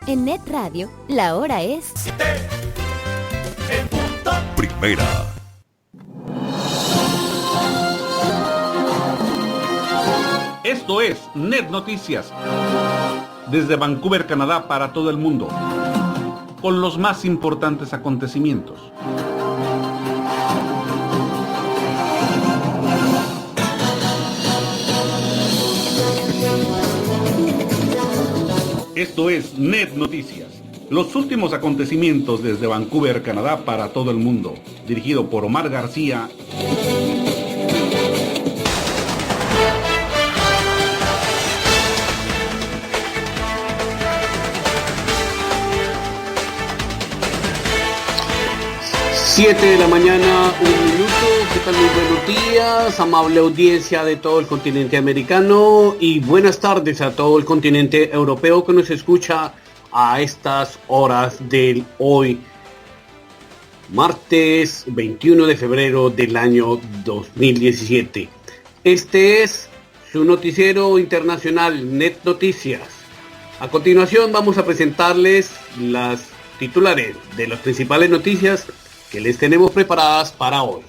En Net Radio, la hora es... Primera. Esto es Net Noticias, desde Vancouver, Canadá, para todo el mundo, con los más importantes acontecimientos. Esto es Net Noticias, los últimos acontecimientos desde Vancouver, Canadá, para todo el mundo, dirigido por Omar García. Siete de la mañana, 1 minuto. ¿Qué tal? Muy buenos días, amable audiencia de todo el continente americano, y buenas tardes a todo el continente europeo que nos escucha a estas horas del hoy, martes 21 de febrero del año 2017. Este es su noticiero internacional, Net Noticias. A continuación vamos a presentarles las titulares de las principales noticias que les tenemos preparadas para hoy.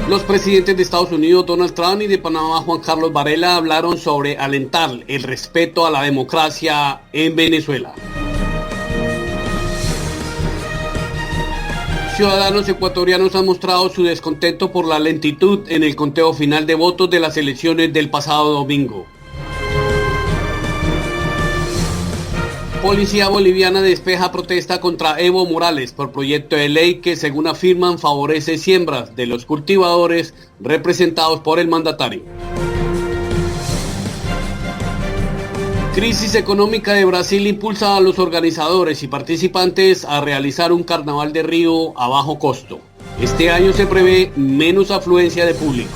Los presidentes de Estados Unidos, Donald Trump, y de Panamá, Juan Carlos Varela, hablaron sobre alentar el respeto a la democracia en Venezuela. Ciudadanos ecuatorianos han mostrado su descontento por la lentitud en el conteo final de votos de las elecciones del pasado domingo. Policía boliviana despeja protesta contra Evo Morales por proyecto de ley que, según afirman, favorece siembras de los cultivadores representados por el mandatario. Crisis económica de Brasil impulsa a los organizadores y participantes a realizar un carnaval de Río a bajo costo. Este año se prevé menos afluencia de público.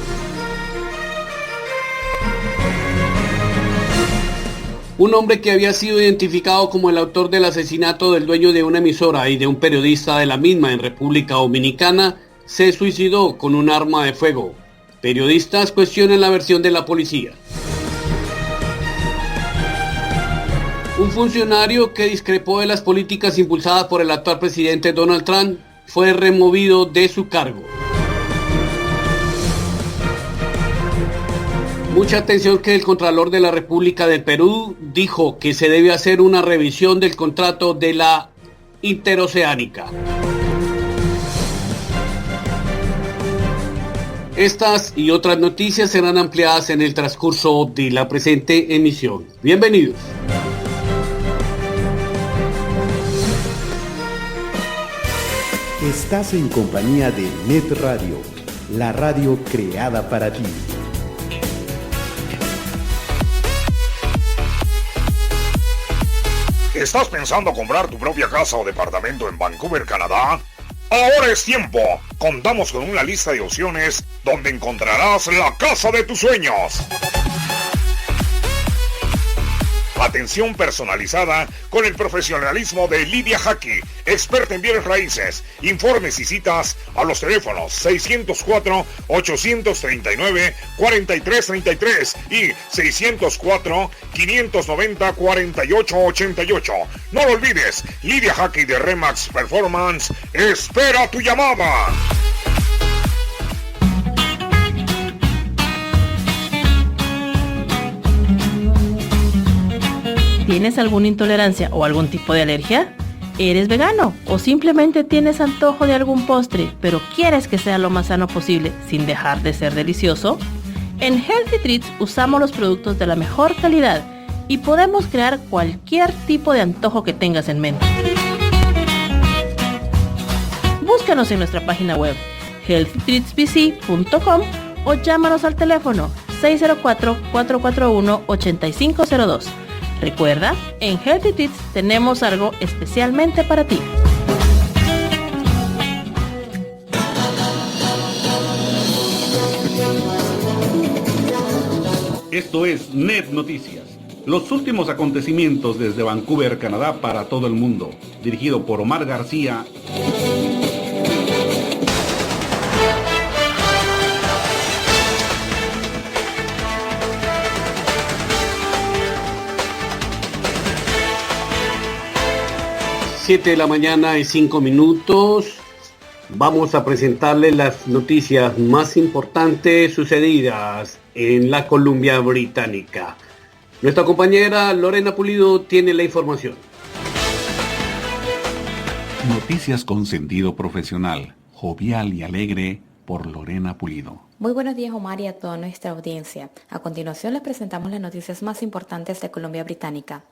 Un hombre que había sido identificado como el autor del asesinato del dueño de una emisora y de un periodista de la misma en República Dominicana se suicidó con un arma de fuego. Periodistas cuestionan la versión de la policía. Un funcionario que discrepó de las políticas impulsadas por el actual presidente Donald Trump fue removido de su cargo. Mucha atención, que el Contralor de la República del Perú dijo que se debe hacer una revisión del contrato de la Interoceánica. Estas y otras noticias serán ampliadas en el transcurso de la presente emisión. Bienvenidos. Estás en compañía de Net Radio, la radio creada para ti. ¿Estás pensando comprar tu propia casa o departamento en Vancouver, Canadá? Ahora es tiempo. Contamos con una lista de opciones donde encontrarás la casa de tus sueños. Atención personalizada con el profesionalismo de Lidia Jaque, experta en bienes raíces. Informes y citas a los teléfonos 604-839-4333 y 604-590-4888. No lo olvides, Lidia Jaque de Remax Performance espera tu llamada. ¿Tienes alguna intolerancia o algún tipo de alergia? ¿Eres vegano o simplemente tienes antojo de algún postre, pero quieres que sea lo más sano posible sin dejar de ser delicioso? En Healthy Treats usamos los productos de la mejor calidad y podemos crear cualquier tipo de antojo que tengas en mente. Búscanos en nuestra página web healthytreatsbc.com o llámanos al teléfono 604-441-8502. Recuerda, en Healthy Treats tenemos algo especialmente para ti. Esto es Net Noticias, los últimos acontecimientos desde Vancouver, Canadá, para todo el mundo, dirigido por Omar García. 7 de la mañana y 5 minutos. Vamos a presentarles las noticias más importantes sucedidas en la Columbia Británica. Nuestra compañera Lorena Pulido tiene la información. Noticias con sentido profesional, jovial y alegre por Lorena Pulido. Muy buenos días, Omar, y a toda nuestra audiencia. A continuación les presentamos las noticias más importantes de Columbia Británica.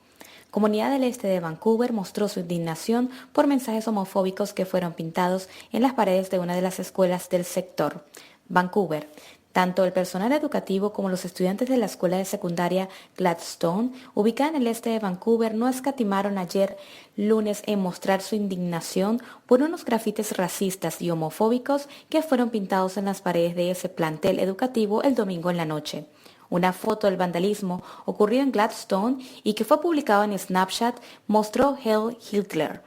Comunidad del Este de Vancouver mostró su indignación por mensajes homofóbicos que fueron pintados en las paredes de una de las escuelas del sector. Vancouver. Tanto el personal educativo como los estudiantes de la escuela de secundaria Gladstone, ubicada en el este de Vancouver, no escatimaron ayer lunes en mostrar su indignación por unos grafitis racistas y homofóbicos que fueron pintados en las paredes de ese plantel educativo el domingo en la noche. Una foto del vandalismo ocurrido en Gladstone y que fue publicado en Snapchat mostró Heil Hitler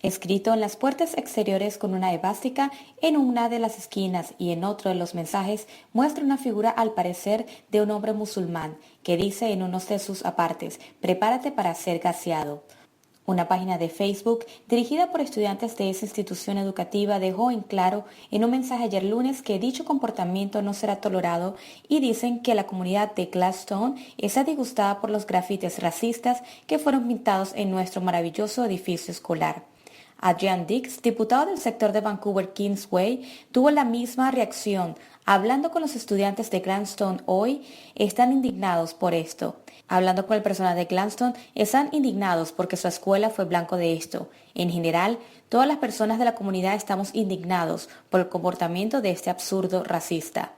escrito en las puertas exteriores con una esvástica en una de las esquinas, y en otro de los mensajes muestra una figura al parecer de un hombre musulmán que dice en uno de sus apartes: prepárate para ser gaseado. Una página de Facebook dirigida por estudiantes de esa institución educativa dejó en claro en un mensaje ayer lunes que dicho comportamiento no será tolerado, y dicen que la comunidad de Gladstone está disgustada por los grafitis racistas que fueron pintados en nuestro maravilloso edificio escolar. Adrian Dix, diputado del sector de Vancouver Kingsway, tuvo la misma reacción. Hablando con los estudiantes de Gladstone hoy, están indignados por esto. Hablando con el personal de Gladstone, están indignados porque su escuela fue blanco de esto. En general, todas las personas de la comunidad estamos indignados por el comportamiento de este absurdo racista.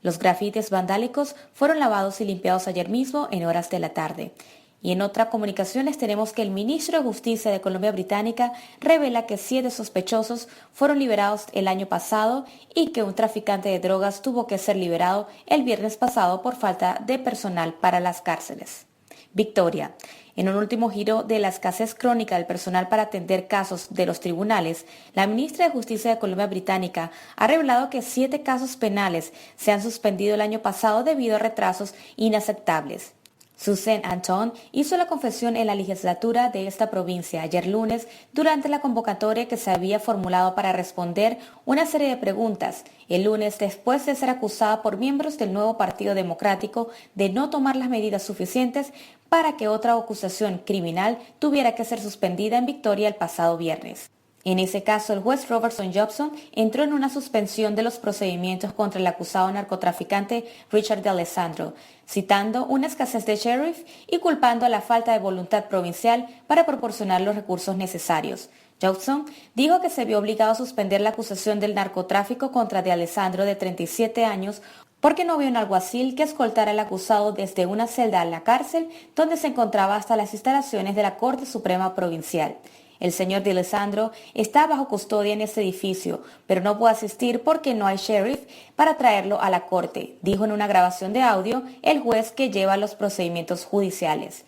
Los grafitis vandálicos fueron lavados y limpiados ayer mismo en horas de la tarde. Y en otras comunicaciones tenemos que el ministro de Justicia de Columbia Británica revela que 7 sospechosos fueron liberados el año pasado y que un traficante de drogas tuvo que ser liberado el viernes pasado por falta de personal para las cárceles. Victoria. En un último giro de la escasez crónica del personal para atender casos de los tribunales, la ministra de Justicia de Columbia Británica ha revelado que 7 casos penales se han suspendido el año pasado debido a retrasos inaceptables. Susan Anton hizo la confesión en la legislatura de esta provincia ayer lunes durante la convocatoria que se había formulado para responder una serie de preguntas el lunes después de ser acusada por miembros del nuevo Partido Democrático de no tomar las medidas suficientes para que otra acusación criminal tuviera que ser suspendida en Victoria el pasado viernes. En ese caso, el juez Robertson Jobson entró en una suspensión de los procedimientos contra el acusado narcotraficante Richard D'Alessandro, citando una escasez de sheriff y culpando a la falta de voluntad provincial para proporcionar los recursos necesarios. Jobson dijo que se vio obligado a suspender la acusación del narcotráfico contra D'Alessandro, de 37 años, porque no había un alguacil que escoltara al acusado desde una celda a la cárcel, donde se encontraba, hasta las instalaciones de la Corte Suprema Provincial. El señor D'Alessandro está bajo custodia en este edificio, pero no puede asistir porque no hay sheriff para traerlo a la corte, dijo en una grabación de audio el juez que lleva los procedimientos judiciales.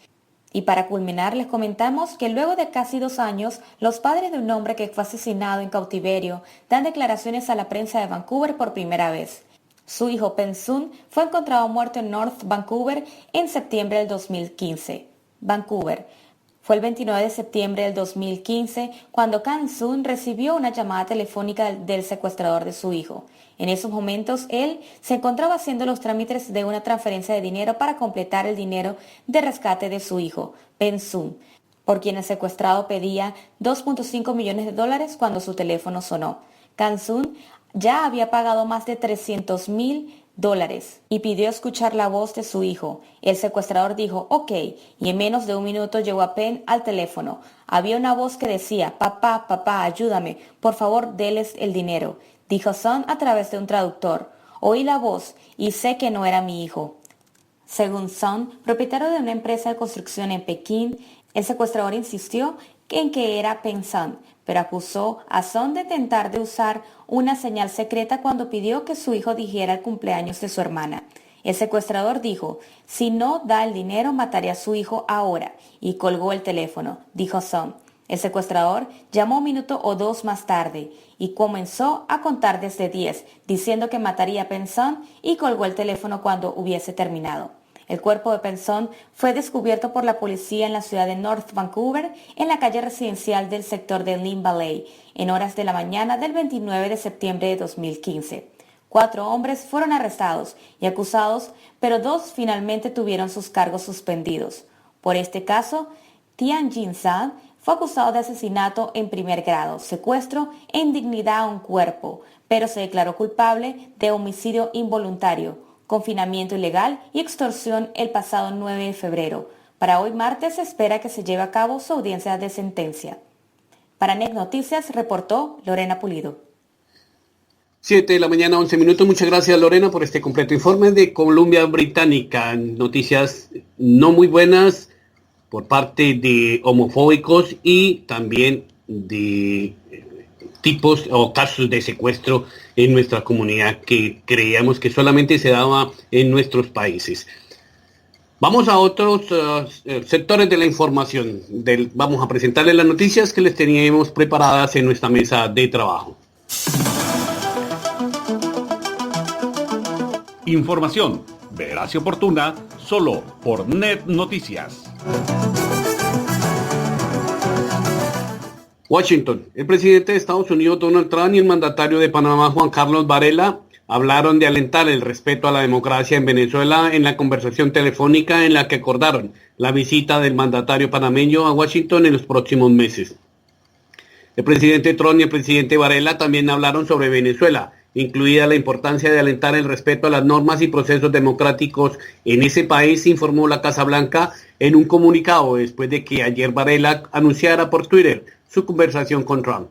Y para culminar, les comentamos que luego de casi 2 años, los padres de un hombre que fue asesinado en cautiverio dan declaraciones a la prensa de Vancouver por primera vez. Su hijo Pen Sun fue encontrado muerto en North Vancouver en septiembre del 2015. Vancouver. Fue el 29 de septiembre del 2015 cuando Can Sun recibió una llamada telefónica del secuestrador de su hijo. En esos momentos, él se encontraba haciendo los trámites de una transferencia de dinero para completar el dinero de rescate de su hijo, Pen Sun, por quien el secuestrado pedía $2.5 millones cuando su teléfono sonó. Can Sun ya había pagado más de $300,000 y pidió escuchar la voz de su hijo. El secuestrador dijo «OK», y en menos de 1 minuto llegó a Pen al teléfono. Había una voz que decía «Papá, ayúdame, por favor, déles el dinero», dijo Sun a través de un traductor. Oí la voz y sé que no era mi hijo. Según Sun, propietario de una empresa de construcción en Pekín, el secuestrador insistió en que era Pen Sun, pero acusó a Sun de intentar de usar una señal secreta cuando pidió que su hijo dijera el cumpleaños de su hermana. El secuestrador dijo, si no da el dinero mataré a su hijo ahora, y colgó el teléfono, dijo Sun. El secuestrador llamó 1 minuto o 2 más tarde y comenzó a contar desde 10, diciendo que mataría a Pen Sun, y colgó el teléfono cuando hubiese terminado. El cuerpo de Penson fue descubierto por la policía en la ciudad de North Vancouver, en la calle residencial del sector de Lynn Valley, en horas de la mañana del 29 de septiembre de 2015. 4 hombres fueron arrestados y acusados, pero 2 finalmente tuvieron sus cargos suspendidos. Por este caso, Tian Jin San fue acusado de asesinato en primer grado, secuestro e indignidad a un cuerpo, pero se declaró culpable de homicidio involuntario, confinamiento ilegal y extorsión el pasado 9 de febrero. Para hoy martes se espera que se lleve a cabo su audiencia de sentencia. Para NET Noticias reportó Lorena Pulido. 7 de la mañana, 11 minutos. Muchas gracias, Lorena, por este completo informe de Columbia Británica. Noticias no muy buenas por parte de homofóbicos y también de tipos o casos de secuestro en nuestra comunidad que creíamos que solamente se daba en nuestros países. Vamos a otros sectores de la información. Vamos a presentarles las noticias que les teníamos preparadas en nuestra mesa de trabajo. Información veraz y oportuna solo por NET Noticias. Washington. El presidente de Estados Unidos, Donald Trump, y el mandatario de Panamá, Juan Carlos Varela, hablaron de alentar el respeto a la democracia en Venezuela en la conversación telefónica en la que acordaron la visita del mandatario panameño a Washington en los próximos meses. El presidente Trump y el presidente Varela también hablaron sobre Venezuela, incluida la importancia de alentar el respeto a las normas y procesos democráticos en ese país, informó la Casa Blanca en un comunicado después de que ayer Varela anunciara por Twitter su conversación con Trump.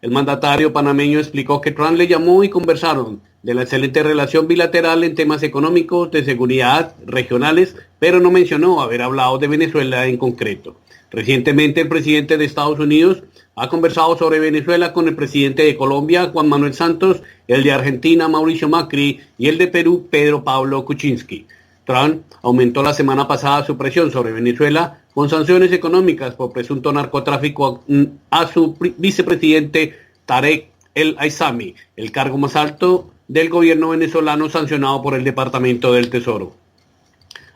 El mandatario panameño explicó que Trump le llamó y conversaron de la excelente relación bilateral en temas económicos, de seguridad, regionales, pero no mencionó haber hablado de Venezuela en concreto. Recientemente el presidente de Estados Unidos ha conversado sobre Venezuela con el presidente de Colombia, Juan Manuel Santos, el de Argentina, Mauricio Macri, y el de Perú, Pedro Pablo Kuczynski. Trump aumentó la semana pasada su presión sobre Venezuela con sanciones económicas por presunto narcotráfico a su vicepresidente Tarek El Aissami, el cargo más alto del gobierno venezolano sancionado por el Departamento del Tesoro.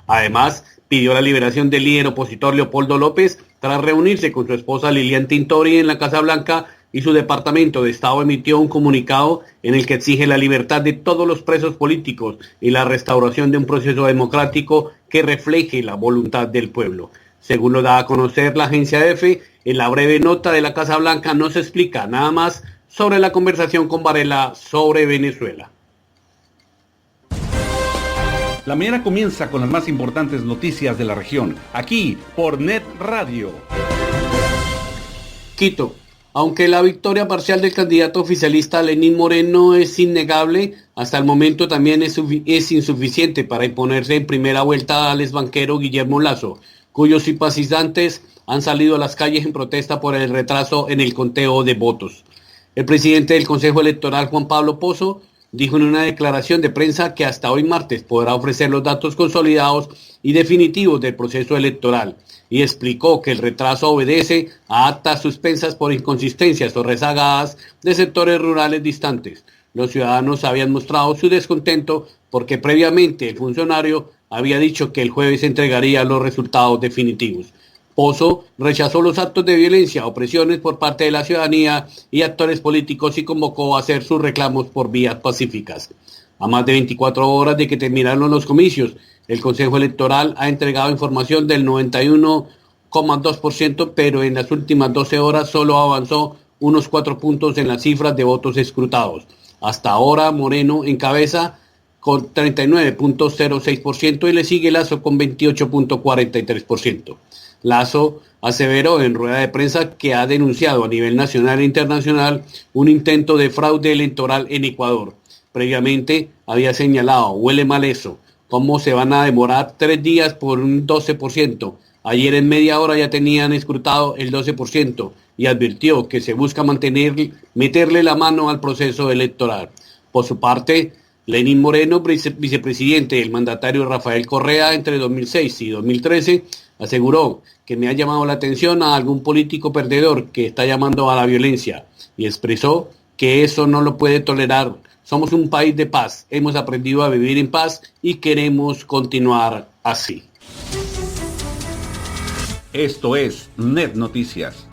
Además, pidió la liberación del líder opositor Leopoldo López tras reunirse con su esposa Lilian Tintori en la Casa Blanca, y su Departamento de Estado emitió un comunicado en el que exige la libertad de todos los presos políticos y la restauración de un proceso democrático que refleje la voluntad del pueblo. Según lo da a conocer la agencia EFE, en la breve nota de la Casa Blanca no se explica nada más sobre la conversación con Varela sobre Venezuela. La mañana comienza con las más importantes noticias de la región, aquí por NET Radio. Quito. Aunque la victoria parcial del candidato oficialista Lenín Moreno es innegable, hasta el momento también es insuficiente para imponerse en primera vuelta al exbanquero Guillermo Lasso, cuyos simpatizantes han salido a las calles en protesta por el retraso en el conteo de votos. El presidente del Consejo Electoral, Juan Pablo Pozo, dijo en una declaración de prensa que hasta hoy martes podrá ofrecer los datos consolidados y definitivos del proceso electoral, y explicó que el retraso obedece a actas suspensas por inconsistencias o rezagadas de sectores rurales distantes. Los ciudadanos habían mostrado su descontento porque previamente el funcionario había dicho que el jueves entregaría los resultados definitivos. Pozo rechazó los actos de violencia o presiones por parte de la ciudadanía y actores políticos y convocó a hacer sus reclamos por vías pacíficas. A más de 24 horas de que terminaron los comicios, el Consejo Electoral ha entregado información del 91,2%, pero en las últimas 12 horas solo avanzó unos 4 puntos en las cifras de votos escrutados. Hasta ahora Moreno encabeza con 39,06% y le sigue Lasso con 28,43%. Lasso aseveró en rueda de prensa que ha denunciado a nivel nacional e internacional un intento de fraude electoral en Ecuador. Previamente había señalado, huele mal eso, cómo se van a demorar 3 días por un 12%. Ayer en media hora ya tenían escrutado el 12% y advirtió que se busca meterle la mano al proceso electoral. Por su parte, Lenín Moreno, vicepresidente del mandatario Rafael Correa entre 2006 y 2013, aseguró que me ha llamado la atención a algún político perdedor que está llamando a la violencia y expresó que eso no lo puede tolerar. Somos un país de paz, hemos aprendido a vivir en paz y queremos continuar así. Esto es Net Noticias.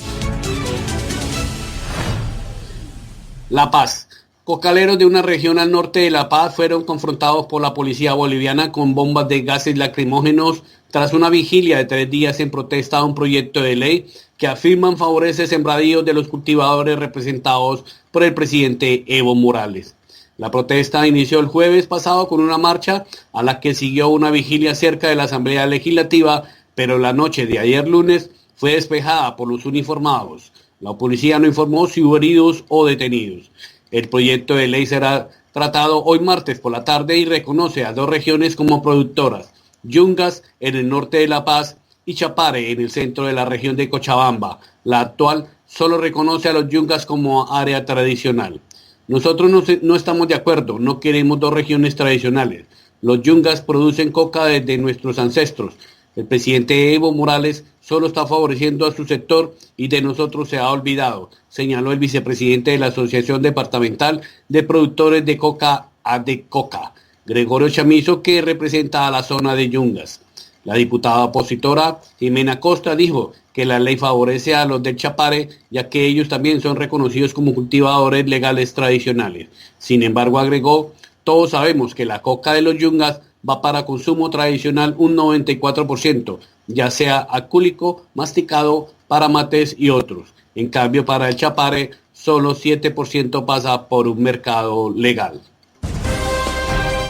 La Paz. Cocaleros de una región al norte de La Paz fueron confrontados por la policía boliviana con bombas de gases lacrimógenos tras una vigilia de 3 días en protesta a un proyecto de ley que afirman favorece sembradíos de los cultivadores representados por el presidente Evo Morales. La protesta inició el jueves pasado con una marcha a la que siguió una vigilia cerca de la Asamblea Legislativa, pero la noche de ayer lunes fue despejada por los uniformados. La policía no informó si hubo heridos o detenidos. El proyecto de ley será tratado hoy martes por la tarde y reconoce a 2 regiones como productoras, Yungas en el norte de La Paz y Chapare en el centro de la región de Cochabamba. La actual solo reconoce a los Yungas como área tradicional. Nosotros no estamos de acuerdo, no queremos 2 regiones tradicionales. Los Yungas producen coca desde nuestros ancestros. El presidente Evo Morales solo está favoreciendo a su sector y de nosotros se ha olvidado, señaló el vicepresidente de la Asociación Departamental de Productores de Coca, ADECOCA, Gregorio Chamizo, que representa a la zona de Yungas. La diputada opositora Jimena Costa dijo que la ley favorece a los del Chapare, ya que ellos también son reconocidos como cultivadores legales tradicionales. Sin embargo, agregó, todos sabemos que la coca de los Yungas va para consumo tradicional un 94%, ya sea alcohólico, masticado, para mates y otros. En cambio, para el Chapare, solo 7% pasa por un mercado legal.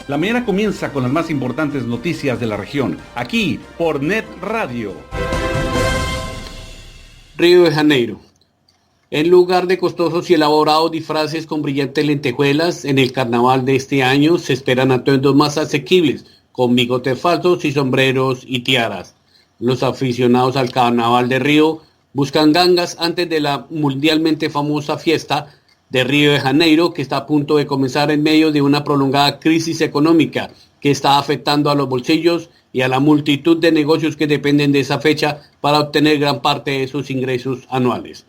La mañana comienza con las más importantes noticias de la región, aquí por Net Radio. Río de Janeiro. En lugar de costosos y elaborados disfraces con brillantes lentejuelas, en el carnaval de este año se esperan atuendos más asequibles, con bigotes falsos y sombreros y tiaras. Los aficionados al carnaval de Río buscan gangas antes de la mundialmente famosa fiesta de Río de Janeiro, que está a punto de comenzar en medio de una prolongada crisis económica que está afectando a los bolsillos y a la multitud de negocios que dependen de esa fecha para obtener gran parte de sus ingresos anuales.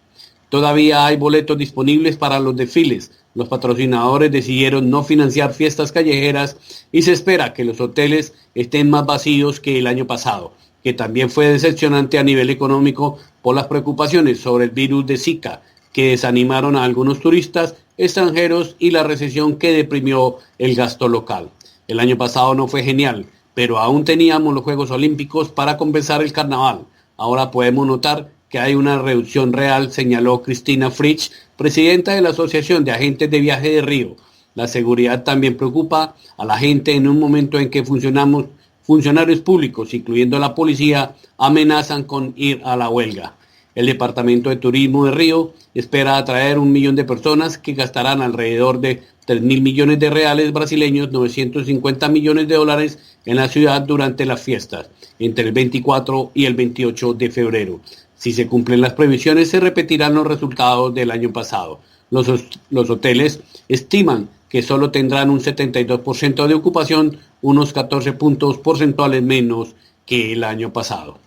Todavía hay boletos disponibles para los desfiles. Los patrocinadores decidieron no financiar fiestas callejeras y se espera que los hoteles estén más vacíos que el año pasado, que también fue decepcionante a nivel económico por las preocupaciones sobre el virus de Zika, que desanimaron a algunos turistas extranjeros y la recesión que deprimió el gasto local. El año pasado no fue genial, pero aún teníamos los Juegos Olímpicos para compensar el carnaval. Ahora podemos notar que hay una reducción real, señaló Cristina Fritsch, presidenta de la Asociación de Agentes de Viaje de Río. La seguridad también preocupa a la gente en un momento en que funcionarios públicos, incluyendo la policía, amenazan con ir a la huelga. El Departamento de Turismo de Río espera atraer 1 millón de personas que gastarán alrededor de 3.000 millones de reales brasileños, 950 millones de dólares en la ciudad durante las fiestas, entre el 24 y el 28 de febrero. Si se cumplen las previsiones, se repetirán los resultados del año pasado. Los hoteles estiman que solo tendrán un 72% de ocupación, unos 14 puntos porcentuales menos que el año pasado.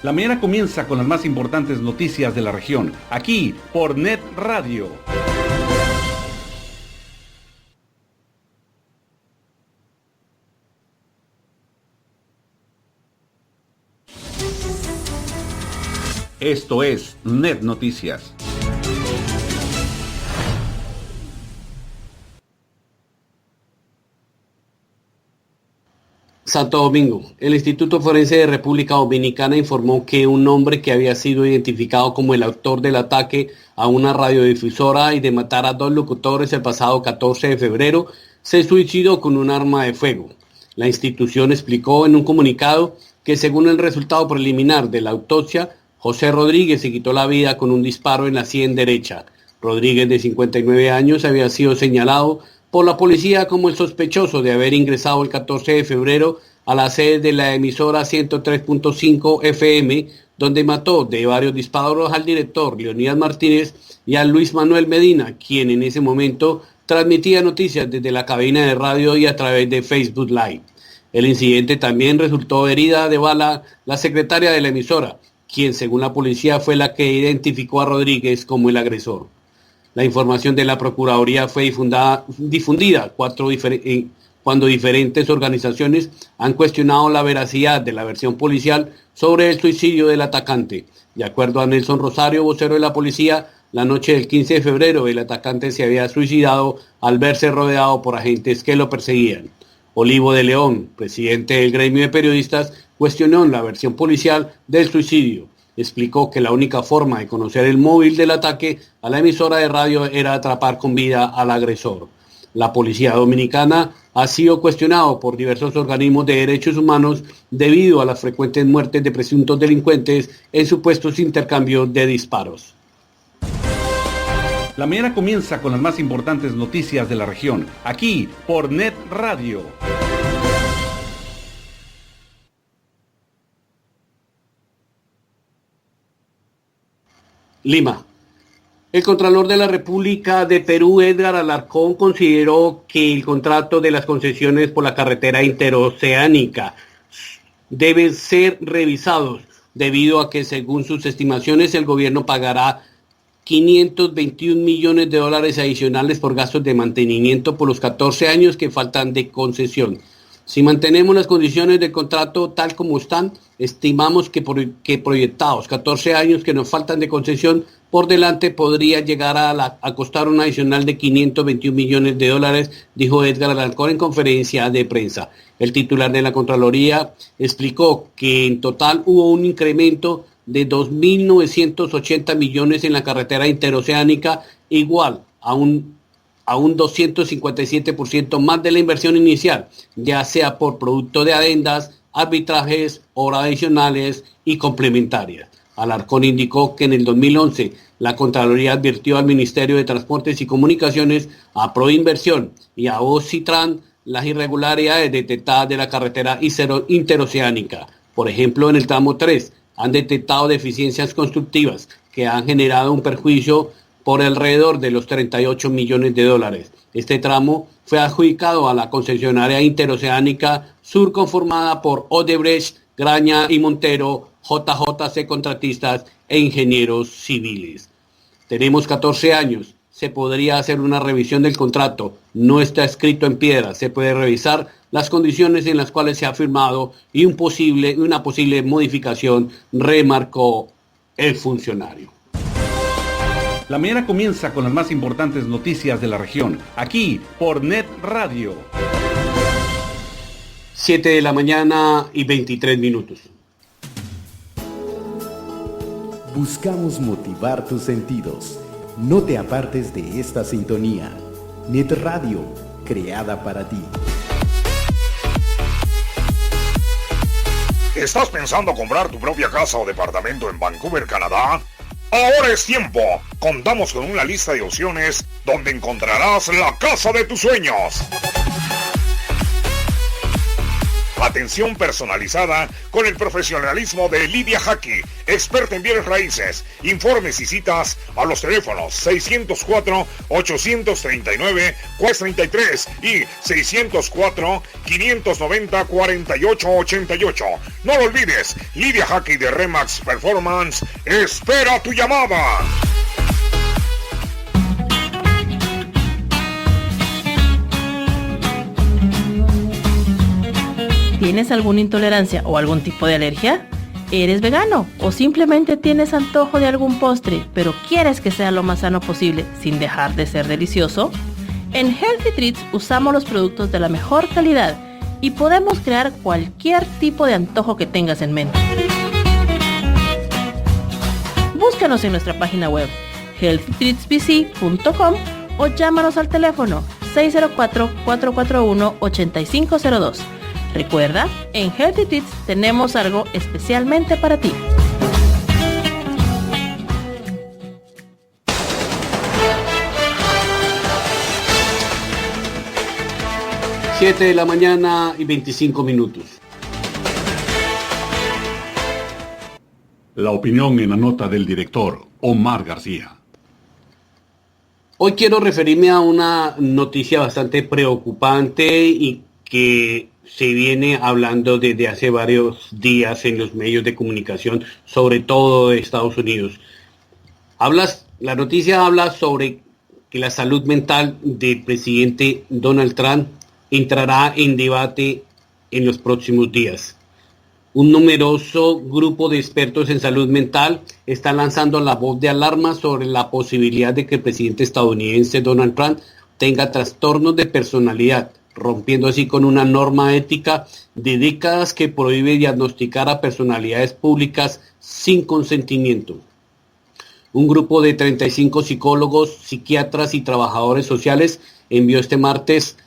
La mañana comienza con las más importantes noticias de la región, aquí por Net Radio. Esto es Net Noticias. Santo Domingo. El Instituto Forense de República Dominicana informó que un hombre que había sido identificado como el autor del ataque a una radiodifusora y de matar a 2 locutores el pasado 14 de febrero se suicidó con un arma de fuego. La institución explicó en un comunicado que según el resultado preliminar de la autopsia, José Rodríguez se quitó la vida con un disparo en la sien derecha. Rodríguez, de 59 años, había sido señalado por la policía como el sospechoso de haber ingresado el 14 de febrero a la sede de la emisora 103.5 FM, donde mató de varios disparos al director Leonidas Martínez y a Luis Manuel Medina, quien en ese momento transmitía noticias desde la cabina de radio y a través de Facebook Live. El incidente también resultó herida de bala la secretaria de la emisora, quien según la policía fue la que identificó a Rodríguez como el agresor. La información de la Procuraduría fue difundida en cuando diferentes organizaciones han cuestionado la veracidad de la versión policial sobre el suicidio del atacante. De acuerdo a Nelson Rosario, vocero de la policía, la noche del 15 de febrero el atacante se había suicidado al verse rodeado por agentes que lo perseguían. Olivo de León, presidente del gremio de periodistas, cuestionó la versión policial del suicidio. Explicó que la única forma de conocer el móvil del ataque a la emisora de radio era atrapar con vida al agresor. La policía dominicana ha sido cuestionado por diversos organismos de derechos humanos debido a las frecuentes muertes de presuntos delincuentes en supuestos intercambios de disparos. La mañana comienza con las más importantes noticias de la región, aquí por Net Radio. Lima. El Contralor de la República de Perú, Edgar Alarcón, consideró que el contrato de las concesiones por la carretera interoceánica deben ser revisados, debido a que, según sus estimaciones, el gobierno pagará 521 millones de dólares adicionales por gastos de mantenimiento por los 14 años que faltan de concesión. Si mantenemos las condiciones del contrato tal como están, estimamos que proyectados 14 años que nos faltan de concesión por delante podría llegar a costar un adicional de 521 millones de dólares, dijo Edgar Alarcón en conferencia de prensa. El titular de la Contraloría explicó que en total hubo un incremento de 2.980 millones en la carretera interoceánica, igual a un 257% más de la inversión inicial, ya sea por producto de adendas, arbitrajes, obras adicionales y complementarias. Alarcón indicó que en el 2011 la Contraloría advirtió al Ministerio de Transportes y Comunicaciones, a Proinversión y a Ocitran las irregularidades detectadas de la carretera interoceánica. Por ejemplo, en el tramo 3 han detectado deficiencias constructivas que han generado un perjuicio por alrededor de los 38 millones de dólares. Este tramo fue adjudicado a la concesionaria interoceánica Sur, conformada por Odebrecht, Graña y Montero, JJC Contratistas e Ingenieros Civiles. Tenemos 14 años. Se podría hacer una revisión del contrato. No está escrito en piedra. Se puede revisar las condiciones en las cuales se ha firmado y una posible modificación, remarcó el funcionario. La mañana comienza con las más importantes noticias de la región, aquí por Net Radio. 7 de la mañana y 23 minutos. Buscamos motivar tus sentidos. No te apartes de esta sintonía. Net Radio, creada para ti. ¿Estás pensando comprar tu propia casa o departamento en Vancouver, Canadá? Ahora es tiempo. Contamos con una lista de opciones donde encontrarás la casa de tus sueños. Atención personalizada con el profesionalismo de Lidia Jaque, experta en bienes raíces. Informes y citas a los teléfonos 604-839-433 y 604-590-4888. No lo olvides, Lidia Jaque de Remax Performance espera tu llamada. ¿Tienes alguna intolerancia o algún tipo de alergia? ¿Eres vegano o simplemente tienes antojo de algún postre, pero quieres que sea lo más sano posible sin dejar de ser delicioso? En Healthy Treats usamos los productos de la mejor calidad y podemos crear cualquier tipo de antojo que tengas en mente. Búscanos en nuestra página web healthytreatsbc.com o llámanos al teléfono 604-441-8502. Recuerda, en Healthy Treats tenemos algo especialmente para ti. Siete de la mañana y 25 minutos. La opinión en la nota del director Omar García. Hoy quiero referirme a una noticia bastante preocupante y que se viene hablando desde hace varios días en los medios de comunicación, sobre todo de Estados Unidos. La noticia habla sobre que la salud mental del presidente Donald Trump entrará en debate en los próximos días. Un numeroso grupo de expertos en salud mental está lanzando la voz de alarma sobre la posibilidad de que el presidente estadounidense Donald Trump tenga trastornos de personalidad, rompiendo así con una norma ética de décadas que prohíbe diagnosticar a personalidades públicas sin consentimiento. Un grupo de 35 psicólogos, psiquiatras y trabajadores sociales envió este martes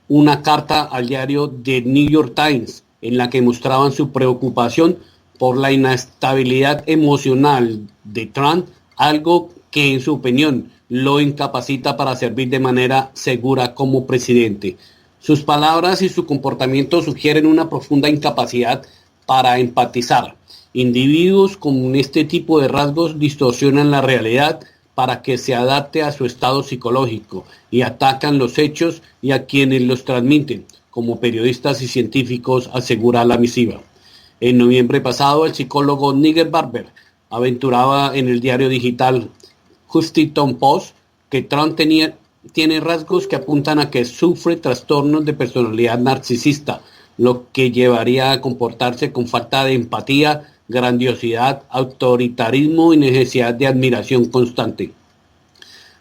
una carta al diario The New York Times en la que mostraban su preocupación por la inestabilidad emocional de Trump, algo que en su opinión lo incapacita para servir de manera segura como presidente. Sus palabras y su comportamiento sugieren una profunda incapacidad para empatizar. Individuos con este tipo de rasgos distorsionan la realidad para que se adapte a su estado psicológico y atacan los hechos y a quienes los transmiten, como periodistas y científicos, asegura la misiva. En noviembre pasado, el psicólogo Nigel Barber aventuraba en el diario digital Huffington Post que Trump tiene rasgos que apuntan a que sufre trastornos de personalidad narcisista, lo que llevaría a comportarse con falta de empatía, grandiosidad, autoritarismo y necesidad de admiración constante.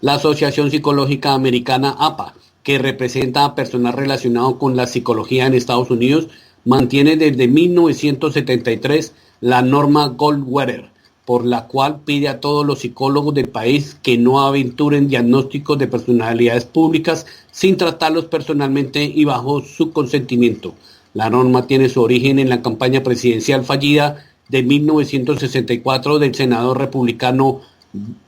La Asociación Psicológica Americana APA, que representa a personal relacionado con la psicología en Estados Unidos, mantiene desde 1973 la norma Goldwater, por la cual pide a todos los psicólogos del país que no aventuren diagnósticos de personalidades públicas sin tratarlos personalmente y bajo su consentimiento. La norma tiene su origen en la campaña presidencial fallida de 1964 del senador republicano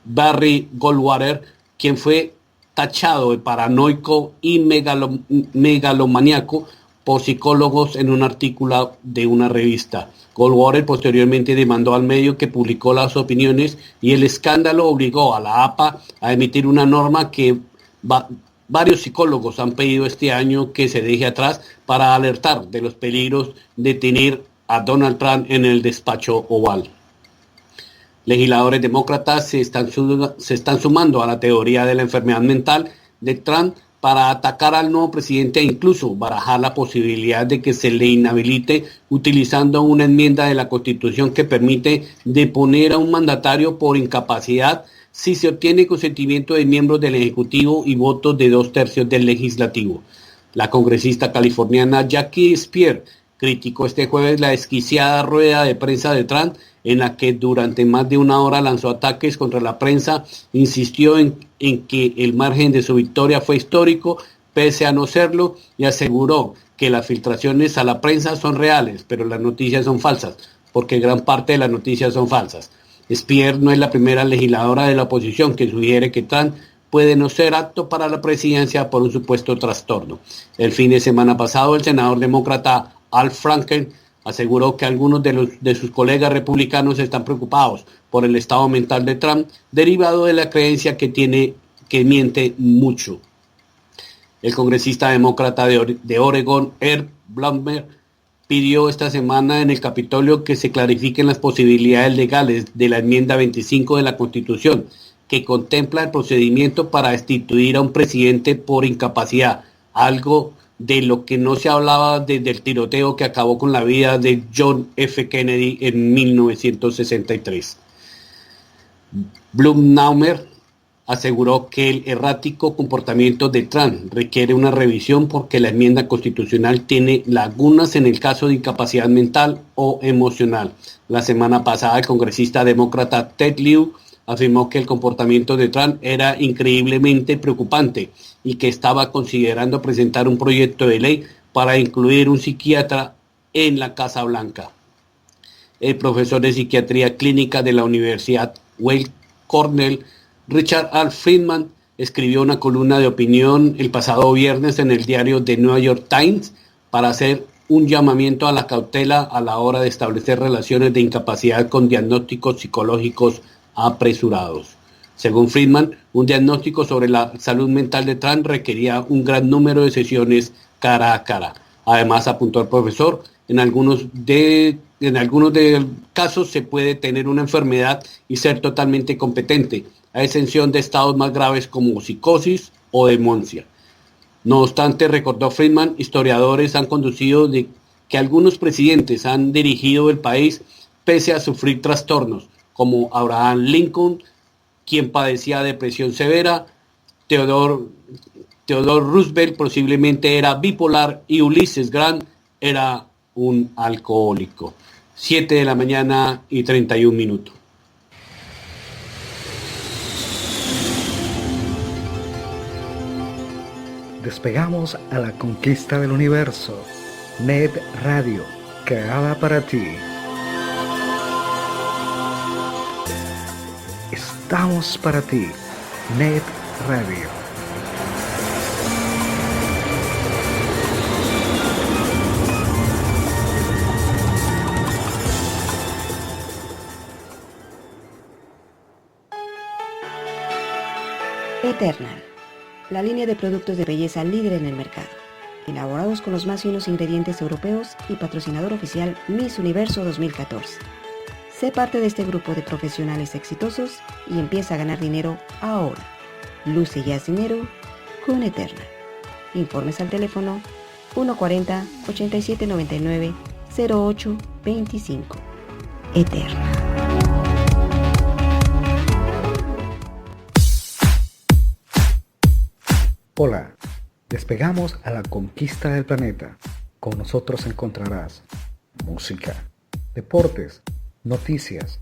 Barry Goldwater, quien fue tachado de paranoico y megalomaníaco por psicólogos en un artículo de una revista. Goldwater posteriormente demandó al medio que publicó las opiniones y el escándalo obligó a la APA a emitir una norma que varios psicólogos han pedido este año que se deje atrás para alertar de los peligros de tener a Donald Trump en el despacho oval. Legisladores demócratas se están sumando a la teoría de la enfermedad mental de Trump para atacar al nuevo presidente e incluso barajar la posibilidad de que se le inhabilite utilizando una enmienda de la Constitución que permite deponer a un mandatario por incapacidad si se obtiene consentimiento de miembros del Ejecutivo y votos de 2/3 del Legislativo. La congresista californiana Jackie Speier criticó este jueves la desquiciada rueda de prensa de Trump, en la que durante más de una hora lanzó ataques contra la prensa, insistió en que el margen de su victoria fue histórico, pese a no serlo, y aseguró que las filtraciones a la prensa son reales, pero las noticias son falsas, porque gran parte de las noticias son falsas. Speier no es la primera legisladora de la oposición que sugiere que Trump puede no ser apto para la presidencia por un supuesto trastorno. El fin de semana pasado, el senador demócrata Al Franken aseguró que algunos de sus colegas republicanos están preocupados por el estado mental de Trump, derivado de la creencia que miente mucho. El congresista demócrata de Oregon, Herb Blumberg, pidió esta semana en el Capitolio que se clarifiquen las posibilidades legales de la enmienda 25 de la Constitución, que contempla el procedimiento para destituir a un presidente por incapacidad, algo de lo que no se hablaba desde el tiroteo que acabó con la vida de John F. Kennedy en 1963. Blumnaumer aseguró que el errático comportamiento de Trump requiere una revisión porque la enmienda constitucional tiene lagunas en el caso de incapacidad mental o emocional. La semana pasada, el congresista demócrata Ted Lieu afirmó que el comportamiento de Trump era increíblemente preocupante y que estaba considerando presentar un proyecto de ley para incluir un psiquiatra en la Casa Blanca. El profesor de psiquiatría clínica de la Universidad Weill Cornell, Richard R. Friedman, escribió una columna de opinión el pasado viernes en el diario The New York Times para hacer un llamamiento a la cautela a la hora de establecer relaciones de incapacidad con diagnósticos psicológicos apresurados. Según Friedman, un diagnóstico sobre la salud mental de Trump requería un gran número de sesiones cara a cara. Además, apuntó el profesor, en algunos de casos se puede tener una enfermedad y ser totalmente competente, a excepción de estados más graves como psicosis o demencia. No obstante, recordó Friedman, historiadores han conducido de que algunos presidentes han dirigido el país pese a sufrir trastornos, como Abraham Lincoln, quien padecía depresión severa, Theodore Roosevelt posiblemente era bipolar y Ulysses Grant era un alcohólico. 7 de la mañana y 31 minutos. Despegamos a la conquista del universo. Net Radio, creada para ti. Estamos para ti. Net Radio. Eternal, la línea de productos de belleza líder en el mercado, elaborados con los más finos ingredientes europeos y patrocinador oficial Miss Universo 2014. Sé parte de este grupo de profesionales exitosos y empieza a ganar dinero ahora. Luce y haz dinero con Eternal. Informes al teléfono 140-8799-0825. Eternal. Hola, despegamos a la conquista del planeta. Con nosotros encontrarás música, deportes, noticias,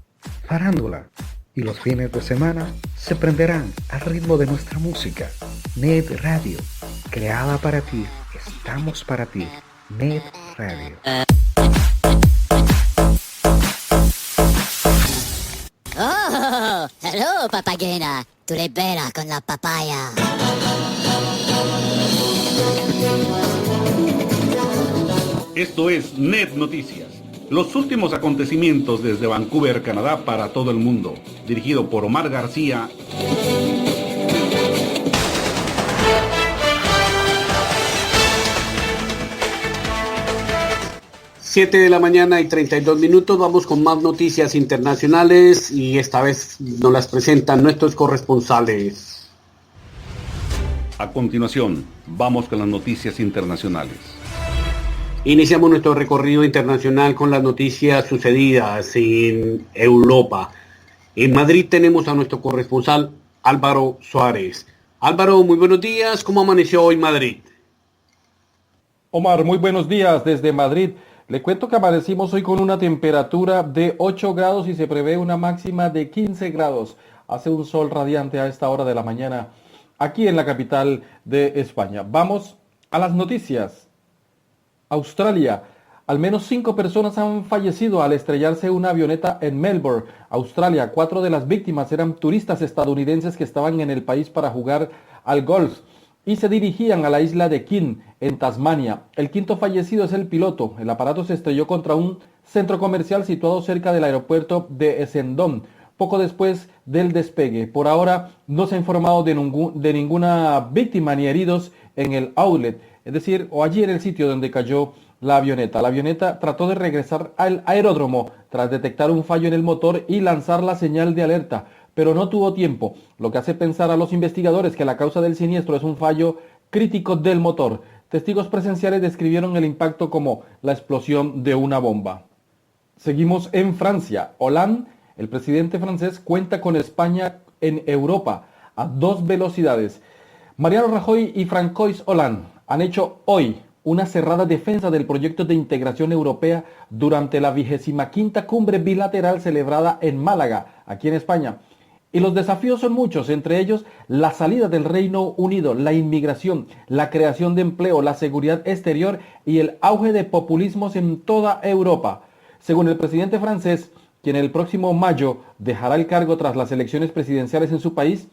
farándula y los fines de semana se prenderán al ritmo de nuestra música. Net Radio, creada para ti, estamos para ti. Net Radio. Oh, hello, papagena. Tu libera con la papaya. Esto es Net Noticias, los últimos acontecimientos desde Vancouver, Canadá, para todo el mundo. Dirigido por Omar García. Siete de la mañana y 32 minutos. Vamos con más noticias internacionales y esta vez nos las presentan nuestros corresponsales. A continuación, vamos con las noticias internacionales. Iniciamos nuestro recorrido internacional con las noticias sucedidas en Europa. En Madrid tenemos a nuestro corresponsal Álvaro Suárez. Álvaro, muy buenos días. ¿Cómo amaneció hoy Madrid? Omar, muy buenos días desde Madrid. Le cuento que amanecimos hoy con una temperatura de 8 grados y se prevé una máxima de 15 grados. Hace un sol radiante a esta hora de la mañana aquí en la capital de España. Vamos a las noticias. Australia. Al menos 5 personas han fallecido al estrellarse una avioneta en Melbourne, Australia. 4 de las víctimas eran turistas estadounidenses que estaban en el país para jugar al golf y se dirigían a la isla de King, en Tasmania. El quinto fallecido es el piloto. El aparato se estrelló contra un centro comercial situado cerca del aeropuerto de Essendon, poco después del despegue. Por ahora no se ha informado de ninguna víctima ni heridos en el outlet, es decir, o allí en el sitio donde cayó la avioneta. La avioneta trató de regresar al aeródromo tras detectar un fallo en el motor y lanzar la señal de alerta, pero no tuvo tiempo, lo que hace pensar a los investigadores que la causa del siniestro es un fallo crítico del motor. Testigos presenciales describieron el impacto como la explosión de una bomba. Seguimos en Francia. Hollande, el presidente francés, cuenta con España en Europa a 2 velocidades. Mariano Rajoy y Francois Hollande han hecho hoy una cerrada defensa del proyecto de integración europea durante la 25ª cumbre bilateral celebrada en Málaga, aquí en España. Y los desafíos son muchos, entre ellos la salida del Reino Unido, la inmigración, la creación de empleo, la seguridad exterior y el auge de populismos en toda Europa. Según el presidente francés, quien el próximo mayo dejará el cargo tras las elecciones presidenciales en su país,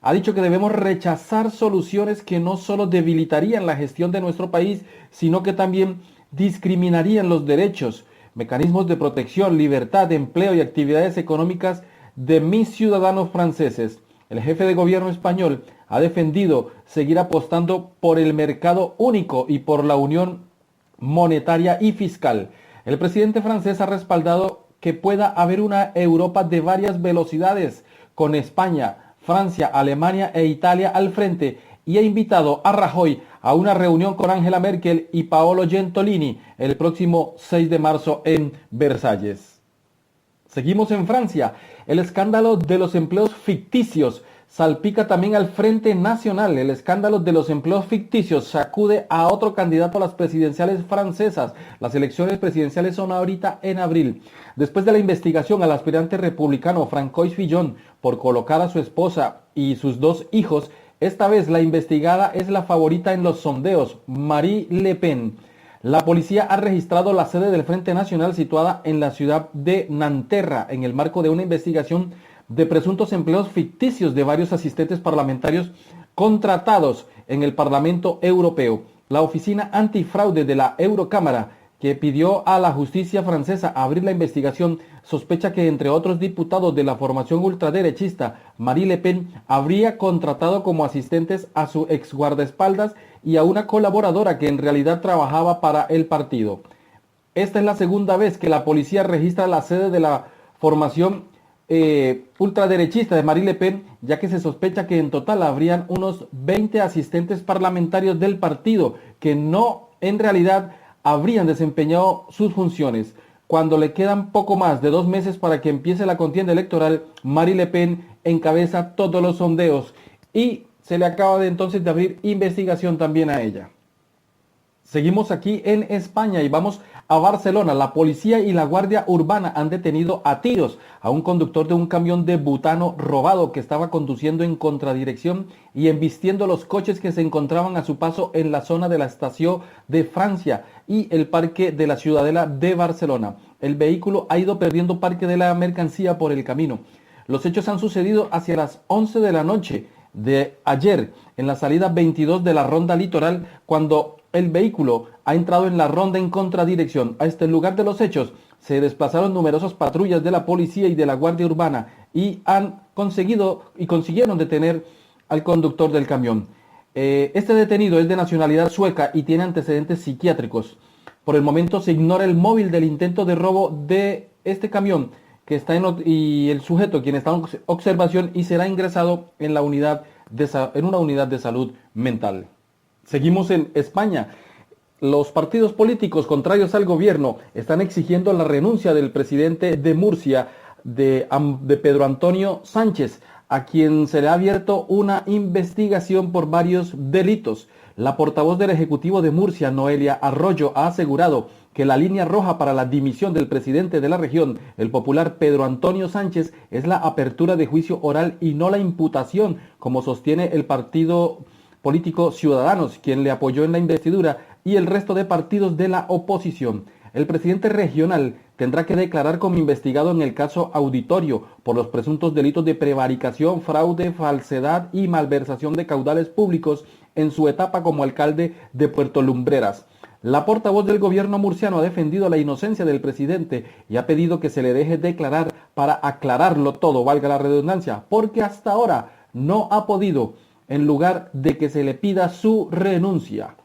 ha dicho que debemos rechazar soluciones que no solo debilitarían la gestión de nuestro país, sino que también discriminarían los derechos, mecanismos de protección, libertad, empleo y actividades económicas de mis ciudadanos franceses. El jefe de gobierno español ha defendido seguir apostando por el mercado único y por la unión monetaria y fiscal. El presidente francés ha respaldado que pueda haber una Europa de varias velocidades, con España, Francia, Alemania e Italia al frente y ha invitado a Rajoy a una reunión con Angela Merkel y Paolo Gentiloni el próximo 6 de marzo en Versalles. Seguimos en Francia. El escándalo de los empleos ficticios salpica también al Frente Nacional. El escándalo de los empleos ficticios sacude a otro candidato a las presidenciales francesas. Las elecciones presidenciales son ahorita en abril. Después de la investigación al aspirante republicano Francois Fillon por colocar a su esposa y sus 2 hijos, esta vez la investigada es la favorita en los sondeos, Marine Le Pen. La policía ha registrado la sede del Frente Nacional situada en la ciudad de Nanterre en el marco de una investigación de presuntos empleos ficticios de varios asistentes parlamentarios contratados en el Parlamento Europeo. La oficina antifraude de la Eurocámara, que pidió a la justicia francesa abrir la investigación, sospecha que entre otros diputados de la formación ultraderechista, Marine Le Pen habría contratado como asistentes a su ex guardaespaldas y a una colaboradora que en realidad trabajaba para el partido. Esta es la segunda vez que la policía registra la sede de la formación ultraderechista de Marine Le Pen, ya que se sospecha que en total habrían unos 20 asistentes parlamentarios del partido que no en realidad habrían desempeñado sus funciones. Cuando le quedan poco más de 2 meses para que empiece la contienda electoral, Marine Le Pen encabeza todos los sondeos y se le acaba de entonces de abrir investigación también a ella. Seguimos aquí en España y vamos a Barcelona. La policía y la guardia urbana han detenido a tiros a un conductor de un camión de butano robado que estaba conduciendo en contradirección y embistiendo los coches que se encontraban a su paso en la zona de la Estación de Francia y el Parque de la Ciudadela de Barcelona. El vehículo ha ido perdiendo parte de la mercancía por el camino. Los hechos han sucedido hacia las 11 de la noche de ayer en la salida 22 de la ronda litoral, cuando el vehículo ha entrado en la ronda en contradirección. A este lugar de los hechos se desplazaron numerosas patrullas de la policía y de la guardia urbana y consiguieron detener al conductor del camión. Este detenido es de nacionalidad sueca y tiene antecedentes psiquiátricos. Por el momento se ignora el móvil del intento de robo de este camión y el sujeto quien está en observación y será ingresado en una unidad de salud mental. Seguimos en España. Los partidos políticos contrarios al gobierno están exigiendo la renuncia del presidente de Murcia, de Pedro Antonio Sánchez, a quien se le ha abierto una investigación por varios delitos. La portavoz del Ejecutivo de Murcia, Noelia Arroyo, ha asegurado que la línea roja para la dimisión del presidente de la región, el popular Pedro Antonio Sánchez, es la apertura de juicio oral y no la imputación, como sostiene el partido político Ciudadanos, quien le apoyó en la investidura, y el resto de partidos de la oposición. El presidente regional tendrá que declarar como investigado en el caso Auditorio por los presuntos delitos de prevaricación, fraude, falsedad y malversación de caudales públicos en su etapa como alcalde de Puerto Lumbreras. La portavoz del gobierno murciano ha defendido la inocencia del presidente y ha pedido que se le deje declarar para aclararlo todo, valga la redundancia, porque hasta ahora no ha podido, en lugar de que se le pida su renuncia.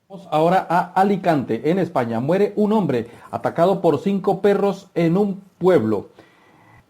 Vamos ahora a Alicante, en España. Muere un hombre atacado por 5 perros en un pueblo.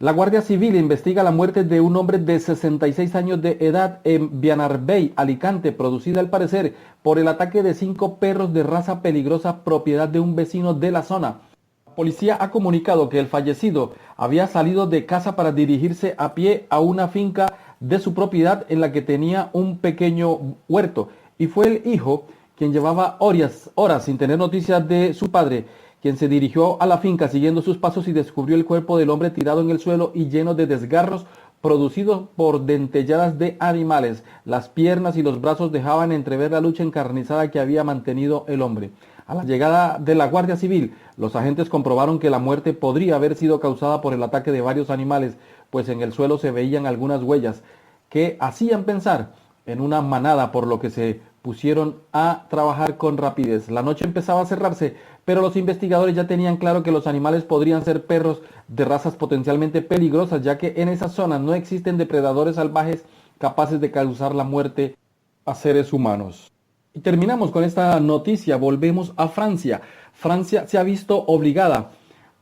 La Guardia Civil investiga la muerte de un hombre de 66 años de edad en Vianarbey, Alicante, producida al parecer por el ataque de 5 perros de raza peligrosa propiedad de un vecino de la zona. La policía ha comunicado que el fallecido había salido de casa para dirigirse a pie a una finca de su propiedad en la que tenía un pequeño huerto, y fue el hijo quien llevaba horas sin tener noticias de su padre, quien se dirigió a la finca siguiendo sus pasos y descubrió el cuerpo del hombre tirado en el suelo y lleno de desgarros producidos por dentelladas de animales. Las piernas y los brazos dejaban entrever la lucha encarnizada que había mantenido el hombre. A la llegada de la Guardia Civil, los agentes comprobaron que la muerte podría haber sido causada por el ataque de varios animales, pues en el suelo se veían algunas huellas que hacían pensar en una manada, por lo que se pusieron a trabajar con rapidez. La noche empezaba a cerrarse, pero los investigadores ya tenían claro que los animales podrían ser perros de razas potencialmente peligrosas, ya que en esas zonas no existen depredadores salvajes capaces de causar la muerte a seres humanos. Y terminamos con esta noticia, volvemos a Francia. Francia se ha visto obligada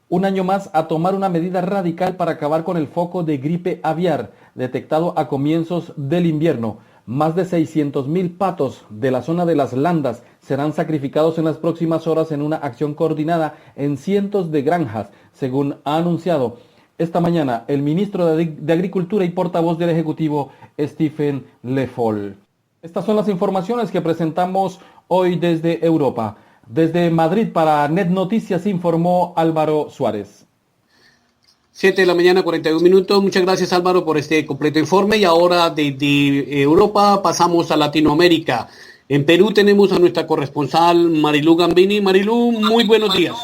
un año más a tomar una medida radical para acabar con el foco de gripe aviar detectado a comienzos del invierno. Más de 600.000 patos de la zona de las Landas serán sacrificados en las próximas horas en una acción coordinada en cientos de granjas, según ha anunciado esta mañana el ministro de Agricultura y portavoz del Ejecutivo, Stephen Le Foll. Estas son las informaciones que presentamos hoy desde Europa. Desde Madrid para Net Noticias informó Álvaro Suárez. 7 de la mañana, 41 minutos. Muchas gracias, Álvaro, por este completo informe. Y ahora desde Europa pasamos a Latinoamérica. En Perú tenemos a nuestra corresponsal Marilú Gambini. Marilú, muy buenos días.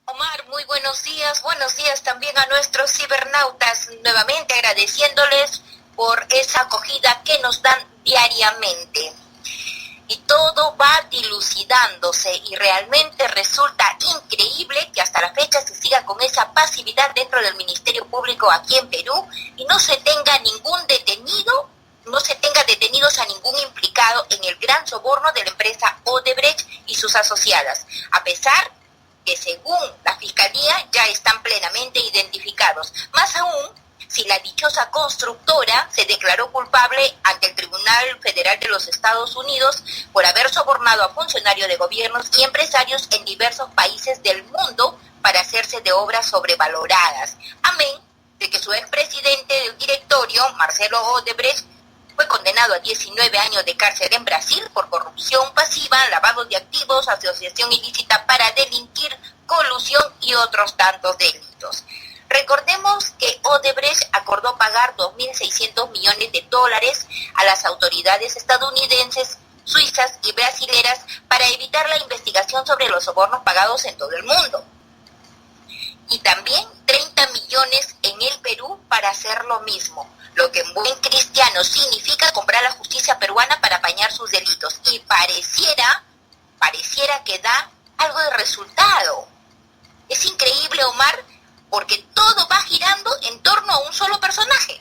Omar, muy buenos días. Buenos días también a nuestros cibernautas. Nuevamente agradeciéndoles por esa acogida que nos dan diariamente. Y todo va dilucidándose y realmente resulta increíble que hasta la fecha se siga con esa pasividad dentro del Ministerio Público aquí en Perú y no se tenga ningún detenido, no se tenga detenidos a ningún implicado en el gran soborno de la empresa Odebrecht y sus asociadas, a pesar que según la Fiscalía ya están plenamente identificados. Más aún, si la dichosa constructora se declaró culpable ante el Tribunal Federal de los Estados Unidos por haber sobornado a funcionarios de gobiernos y empresarios en diversos países del mundo para hacerse de obras sobrevaloradas. Amén de que su expresidente del directorio, Marcelo Odebrecht, fue condenado a 19 años de cárcel en Brasil por corrupción pasiva, lavado de activos, asociación ilícita para delinquir, colusión y otros tantos delitos. Recordemos que Odebrecht acordó pagar $2.600 millones a las autoridades estadounidenses, suizas y brasileras para evitar la investigación sobre los sobornos pagados en todo el mundo. Y también 30 millones en el Perú para hacer lo mismo, lo que en buen cristiano significa comprar la justicia peruana para apañar sus delitos. Y pareciera que da algo de resultado. Es increíble, Omar, porque todo va girando en torno a un solo personaje.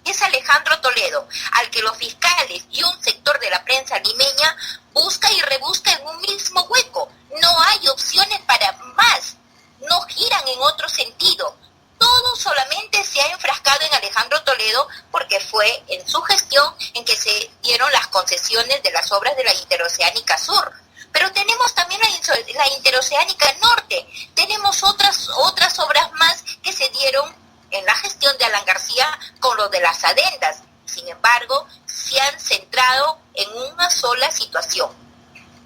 Es Alejandro Toledo, al que los fiscales y un sector de la prensa limeña busca y rebusca en un mismo hueco. No hay opciones para más, no giran en otro sentido. Todo solamente se ha enfrascado en Alejandro Toledo porque fue en su gestión en que se dieron las concesiones de las obras de la Interoceánica Sur. Pero tenemos también la Interoceánica Norte, tenemos otras obras más que se dieron en la gestión de Alan García con lo de las adendas. Sin embargo, se han centrado en una sola situación.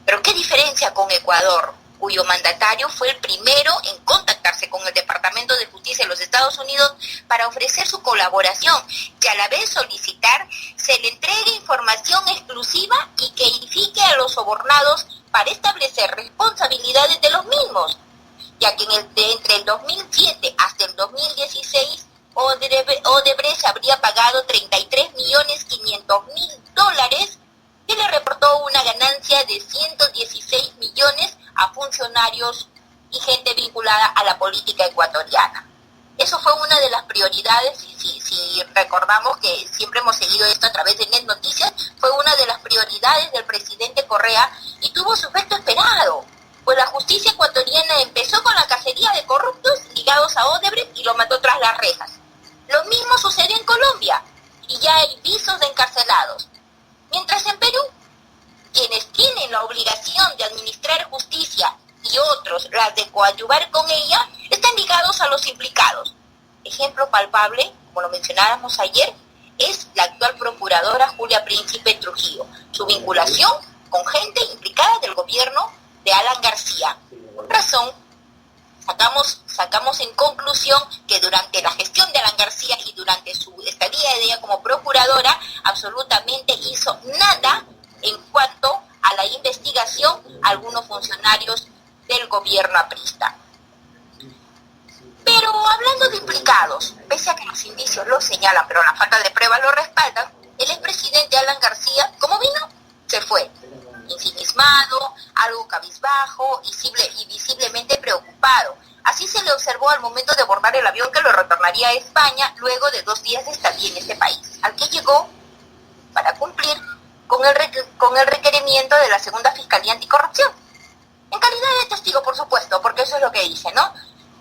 Pero ¿qué diferencia con Ecuador, cuyo mandatario fue el primero en contactarse con el Departamento de Justicia de los Estados Unidos para ofrecer su colaboración y a la vez solicitar se le entregue información exclusiva y que identifique a los sobornados para establecer responsabilidades de los mismos, ya que entre el 2007 hasta el 2016 Odebrecht habría pagado $33.500.000 y le reportó una ganancia de 116 millones a funcionarios y gente vinculada a la política ecuatoriana. Eso fue una de las prioridades, si recordamos que siempre hemos seguido esto a través de Net Noticias, fue una de las prioridades del presidente Correa y tuvo su efecto esperado, pues la justicia ecuatoriana empezó con la cacería de corruptos ligados a Odebrecht y lo mató tras las rejas. Lo mismo sucedió en Colombia y ya hay visos de encarcelados. Mientras en Perú, quienes tienen la obligación de administrar justicia y otros las de coadyuvar con ella, están ligados a los implicados. Ejemplo palpable, como lo mencionábamos ayer, es la actual procuradora Julia Príncipe Trujillo, su vinculación con gente implicada del gobierno de Alan García. Por razón, sacamos en conclusión que durante la gestión de Alan García y durante su estadía de ella como procuradora, absolutamente hizo nada en cuanto a la investigación a algunos funcionarios del gobierno aprista. Pero hablando de implicados, pese a que los indicios lo señalan, pero la falta de prueba lo respaldan, el expresidente Alan García, como vino, se fue, ensimismado, algo cabizbajo y visiblemente preocupado. Así se le observó al momento de abordar el avión que lo retornaría a España luego de 2 días de estadía en este país, al que llegó para cumplir con el requerimiento de la segunda Fiscalía Anticorrupción. En calidad de testigo, por supuesto, porque eso es lo que dice, ¿no?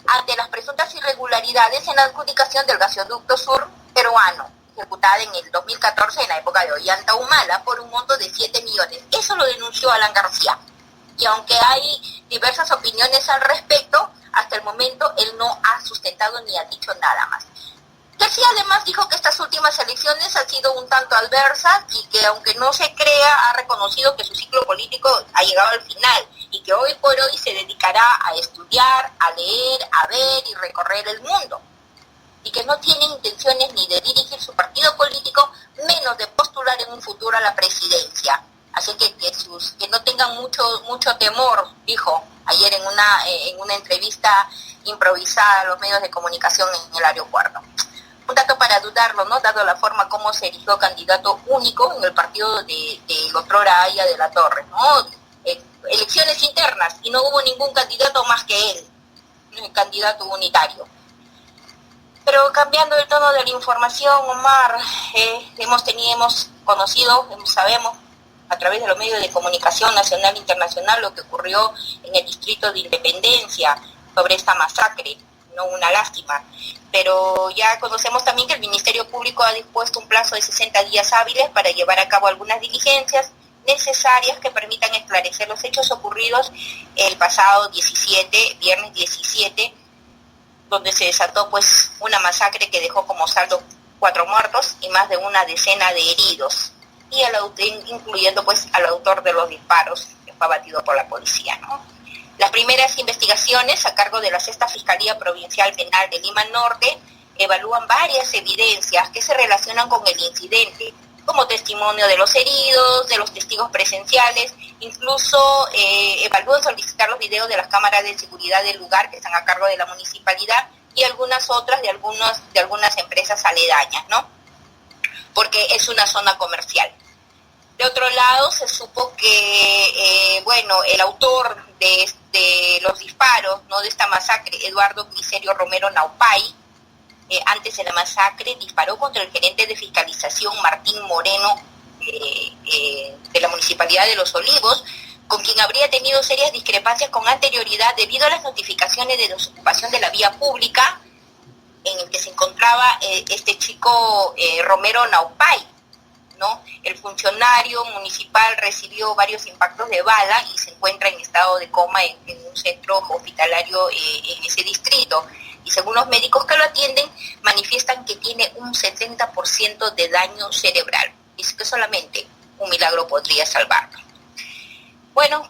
Ante las presuntas irregularidades en la adjudicación del gasoducto sur peruano, ejecutada en el 2014 en la época de Ollanta Humala por un monto de 7 millones. Eso lo denunció Alan García. Y aunque hay diversas opiniones al respecto, hasta el momento él no ha sustentado ni ha dicho nada más. García además dijo que estas últimas elecciones han sido un tanto adversas y que aunque no se crea, ha reconocido que su ciclo político ha llegado al final y que hoy por hoy se dedicará a estudiar, a leer, a ver y recorrer el mundo. Y que no tiene intenciones ni de dirigir su partido político, menos de postular en un futuro a la presidencia. Así que no tengan mucho temor, dijo ayer en una entrevista improvisada a los medios de comunicación en el aeropuerto. Un dato para dudarlo, ¿no? Dado la forma como se eligió candidato único en el partido de otrora Aya de la Torre, ¿no? Elecciones internas y no hubo ningún candidato más que él, candidato unitario. Pero cambiando el tono de la información, Omar, hemos conocido, sabemos a través de los medios de comunicación nacional e internacional lo que ocurrió en el distrito de Independencia sobre esta masacre, no una lástima. Pero ya conocemos también que el Ministerio Público ha dispuesto un plazo de 60 días hábiles para llevar a cabo algunas diligencias necesarias que permitan esclarecer los hechos ocurridos el pasado viernes 17, donde se desató pues una masacre que dejó como saldo 4 muertos y más de una decena de heridos, y incluyendo pues al autor de los disparos, que fue abatido por la policía, ¿no? Las primeras investigaciones a cargo de la 6ª Fiscalía Provincial Penal de Lima Norte evalúan varias evidencias que se relacionan con el incidente, como testimonio de los heridos, de los testigos presenciales, incluso evalúan solicitar los videos de las cámaras de seguridad del lugar que están a cargo de la municipalidad y algunas otras de algunas empresas aledañas, ¿no? Porque es una zona comercial. De otro lado, se supo que, el autor de los disparos, ¿no?, de esta masacre, Eduardo Glicerio Romero Naupay, antes de la masacre disparó contra el gerente de fiscalización Martín Moreno de la Municipalidad de Los Olivos, con quien habría tenido serias discrepancias con anterioridad debido a las notificaciones de desocupación de la vía pública en el que se encontraba este chico Romero Naupay, ¿no? El funcionario municipal recibió varios impactos de bala y se encuentra en estado de coma en un centro hospitalario en ese distrito. Y según los médicos que lo atienden, manifiestan que tiene un 70% de daño cerebral. Dice que solamente un milagro podría salvarlo. Bueno,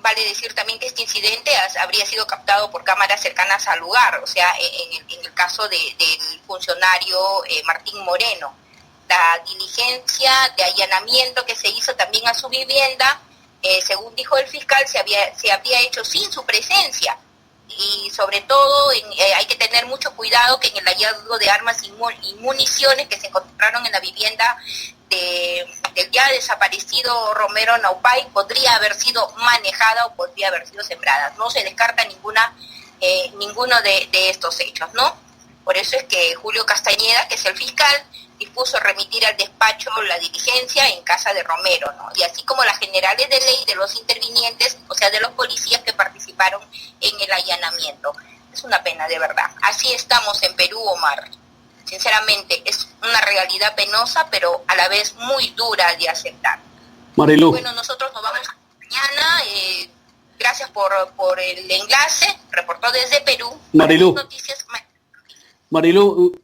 vale decir también que este incidente habría sido captado por cámaras cercanas al lugar, o sea, en el caso del funcionario Martín Moreno. La diligencia de allanamiento que se hizo también a su vivienda, según dijo el fiscal, se habría hecho sin su presencia. Y sobre todo hay que tener mucho cuidado que en el hallazgo de armas y municiones que se encontraron en la vivienda del ya desaparecido Romero Naupay podría haber sido manejada o podría haber sido sembrada. No se descarta ninguno de estos hechos, ¿no? Por eso es que Julio Castañeda, que es el fiscal, dispuso remitir al despacho la diligencia en casa de Romero, ¿no? Y así como las generales de ley de los intervinientes, o sea, de los policías que participaron en el allanamiento. Es una pena, de verdad. Así estamos en Perú, Omar. Sinceramente, es una realidad penosa, pero a la vez muy dura de aceptar. Marilu. Bueno, nosotros nos vamos mañana. Gracias por el enlace. Reportó desde Perú. Marilu,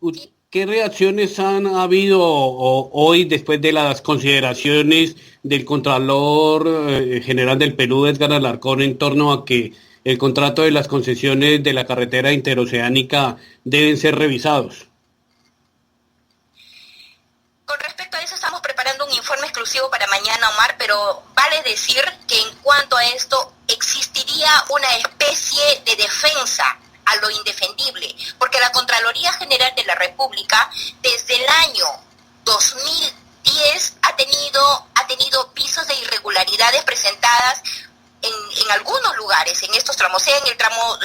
¿qué reacciones han habido hoy después de las consideraciones del Contralor General del Perú, Edgar Alarcón, en torno a que el contrato de las concesiones de la carretera interoceánica deben ser revisados? Con respecto a eso estamos preparando un informe exclusivo para mañana, Omar, pero vale decir que en cuanto a esto existiría una especie de defensa a lo indefendible, porque la Contraloría General de la República desde el año 2010 ha tenido pisos de irregularidades presentadas en algunos lugares, en estos tramos, sea en el tramo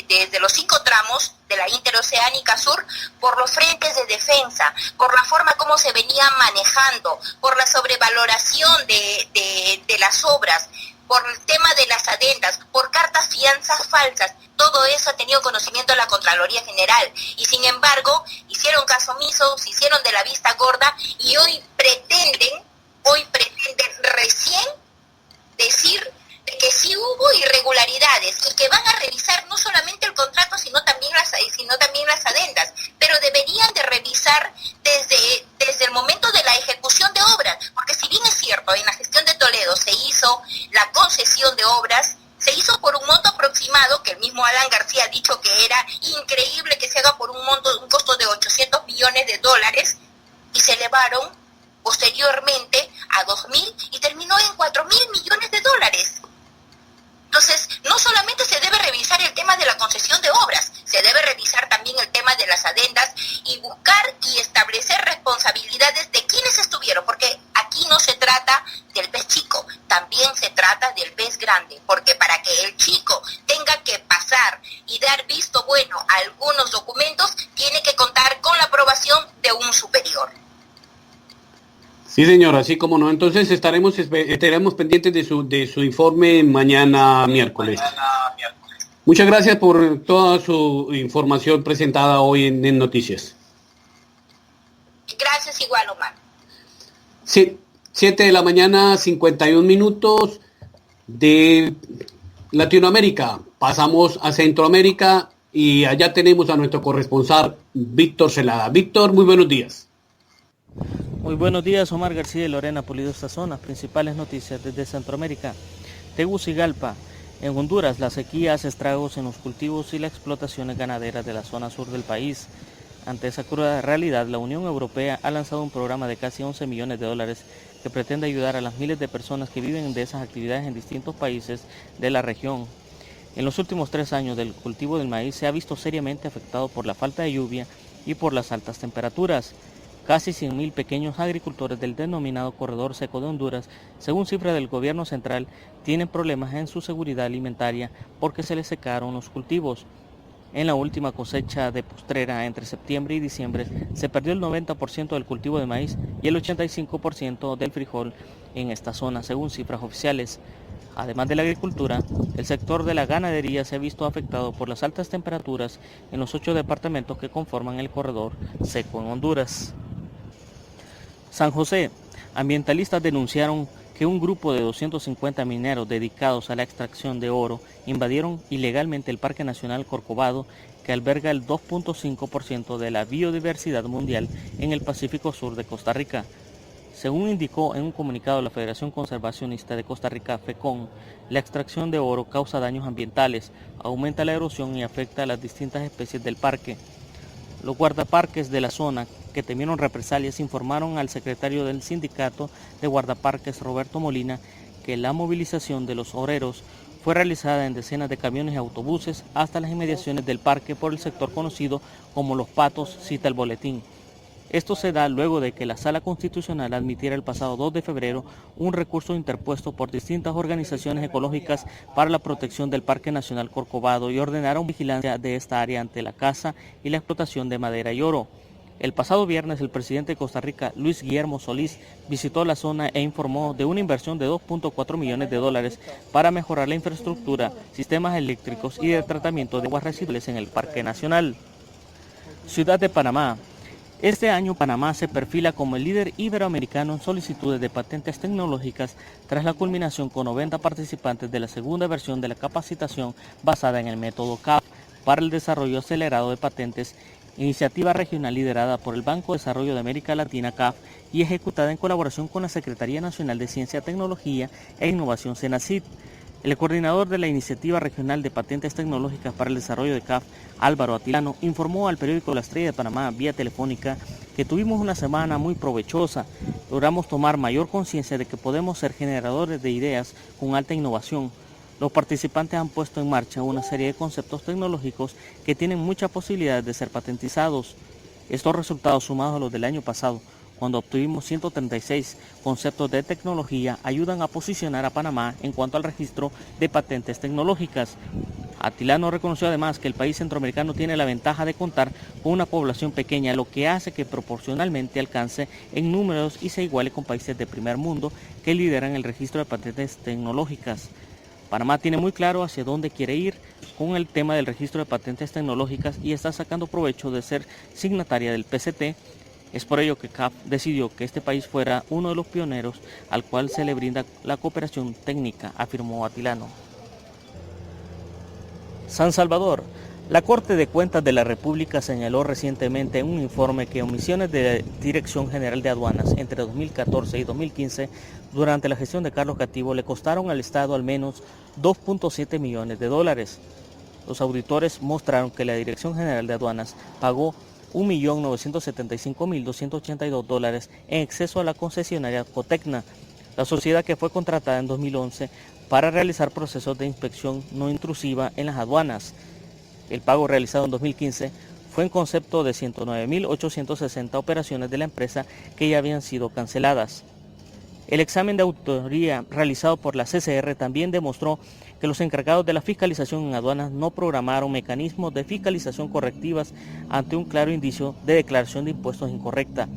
desde los 5 tramos de la Interoceánica Sur, por los frentes de defensa, por la forma como se venía manejando, por la sobrevaloración de las obras, por el tema de las adendas, por cartas fianzas falsas. Todo eso ha tenido conocimiento de la Contraloría General y sin embargo hicieron caso omiso, se hicieron de la vista gorda y hoy pretenden recién decir de que sí hubo irregularidades y que van a revisar no solamente el contrato sino también las adendas, pero deberían de revisar desde el momento de la ejecución de obras, porque si bien es cierto, en la gestión de Toledo se hizo la concesión de obras, se hizo por un monto aproximado, que el mismo Alan García ha dicho que era increíble que se haga por un costo de $800 millones, y se elevaron posteriormente a 2.000 y terminó en $4.000 millones. Entonces, no solamente se debe revisar el tema de la concesión de obras, se debe revisar también el tema de las adendas y buscar y establecer responsabilidades de quienes estuvieron, porque aquí no se trata del pez chico, también se trata del pez grande, porque para que el chico tenga que pasar y dar visto bueno a algunos documentos, tiene que contar con la aprobación de un superior. Sí, señor, así como no. Entonces estaremos pendientes de su informe mañana miércoles. Muchas gracias por toda su información presentada hoy en Noticias. Gracias igual, Omar. Sí, 7 de la mañana, 51 minutos de Latinoamérica. Pasamos a Centroamérica y allá tenemos a nuestro corresponsal Víctor Celada. Víctor, muy buenos días. Muy buenos días, Omar García y Lorena Pulido esta zona. Principales noticias desde Centroamérica. Tegucigalpa. En Honduras, la sequía hace estragos en los cultivos y las explotaciones ganaderas de la zona sur del país. Ante esa cruda realidad, la Unión Europea ha lanzado un programa de casi $11 millones que pretende ayudar a las miles de personas que viven de esas actividades en distintos países de la región. En los últimos 3 años, el cultivo del maíz se ha visto seriamente afectado por la falta de lluvia y por las altas temperaturas. Casi 100.000 pequeños agricultores del denominado Corredor Seco de Honduras, según cifras del gobierno central, tienen problemas en su seguridad alimentaria porque se les secaron los cultivos. En la última cosecha de postrera entre septiembre y diciembre se perdió el 90% del cultivo de maíz y el 85% del frijol en esta zona, según cifras oficiales. Además de la agricultura, el sector de la ganadería se ha visto afectado por las altas temperaturas en los 8 departamentos que conforman el Corredor Seco en Honduras. San José. Ambientalistas denunciaron que un grupo de 250 mineros dedicados a la extracción de oro invadieron ilegalmente el Parque Nacional Corcovado, que alberga el 2.5% de la biodiversidad mundial en el Pacífico Sur de Costa Rica. Según indicó en un comunicado la Federación Conservacionista de Costa Rica, FECON, la extracción de oro causa daños ambientales, aumenta la erosión y afecta a las distintas especies del parque. Los guardaparques de la zona, que temieron represalias, informaron al secretario del sindicato de guardaparques, Roberto Molina, que la movilización de los oreros fue realizada en decenas de camiones y autobuses hasta las inmediaciones del parque por el sector conocido como Los Patos, cita el boletín. Esto se da luego de que la Sala Constitucional admitiera el pasado 2 de febrero un recurso interpuesto por distintas organizaciones ecológicas para la protección del Parque Nacional Corcovado y ordenaron vigilancia de esta área ante la caza y la explotación de madera y oro. El pasado viernes, el presidente de Costa Rica, Luis Guillermo Solís, visitó la zona e informó de una inversión de $2.4 millones para mejorar la infraestructura, sistemas eléctricos y de tratamiento de aguas residuales en el Parque Nacional. Ciudad de Panamá. Este año Panamá se perfila como el líder iberoamericano en solicitudes de patentes tecnológicas tras la culminación con 90 participantes de la segunda versión de la capacitación basada en el método CAF para el desarrollo acelerado de patentes, iniciativa regional liderada por el Banco de Desarrollo de América Latina CAF y ejecutada en colaboración con la Secretaría Nacional de Ciencia, Tecnología e Innovación CENACIT. El coordinador de la Iniciativa Regional de Patentes Tecnológicas para el Desarrollo de CAF, Álvaro Atilano, informó al periódico La Estrella de Panamá vía telefónica que tuvimos una semana muy provechosa. Logramos tomar mayor conciencia de que podemos ser generadores de ideas con alta innovación. Los participantes han puesto en marcha una serie de conceptos tecnológicos que tienen muchas posibilidades de ser patentizados. Estos resultados, sumados a los del año pasado, cuando obtuvimos 136 conceptos de tecnología, ayudan a posicionar a Panamá en cuanto al registro de patentes tecnológicas. Atilano reconoció además que el país centroamericano tiene la ventaja de contar con una población pequeña, lo que hace que proporcionalmente alcance en números y se iguale con países de primer mundo que lideran el registro de patentes tecnológicas. Panamá tiene muy claro hacia dónde quiere ir con el tema del registro de patentes tecnológicas y está sacando provecho de ser signataria del PCT. Es por ello que CAF decidió que este país fuera uno de los pioneros al cual se le brinda la cooperación técnica, afirmó Atilano. San Salvador. La Corte de Cuentas de la República señaló recientemente en un informe que omisiones de la Dirección General de Aduanas entre 2014 y 2015 durante la gestión de Carlos Cativo le costaron al Estado al menos $2.7 millones. Los auditores mostraron que la Dirección General de Aduanas pagó $1.975.282 en exceso a la concesionaria Cotecna, la sociedad que fue contratada en 2011 para realizar procesos de inspección no intrusiva en las aduanas. El pago realizado en 2015 fue en concepto de 109.860 operaciones de la empresa que ya habían sido canceladas. El examen de auditoría realizado por la CCR también demostró que los encargados de la fiscalización en aduanas no programaron mecanismos de fiscalización correctivas ante un claro indicio de declaración de impuestos incorrecta.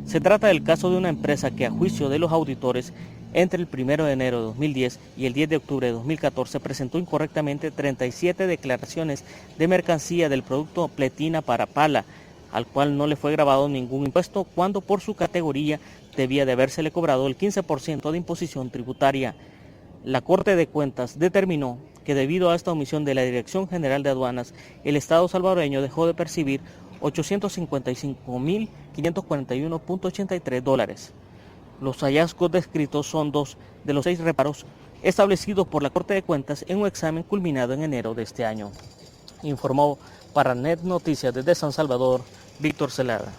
Se trata del caso de una empresa que, a juicio de los auditores, entre el 1 de enero de 2010 y el 10 de octubre de 2014 presentó incorrectamente 37 declaraciones de mercancía del producto pletina para pala, al cual no le fue grabado ningún impuesto cuando por su categoría debía de habérsele cobrado el 15% de imposición tributaria. La Corte de Cuentas determinó que debido a esta omisión de la Dirección General de Aduanas, el Estado salvadoreño dejó de percibir $855.541.83. Los hallazgos descritos son 2 de los 6 reparos establecidos por la Corte de Cuentas en un examen culminado en enero de este año. Informó para Net Noticias desde San Salvador, Víctor Celada.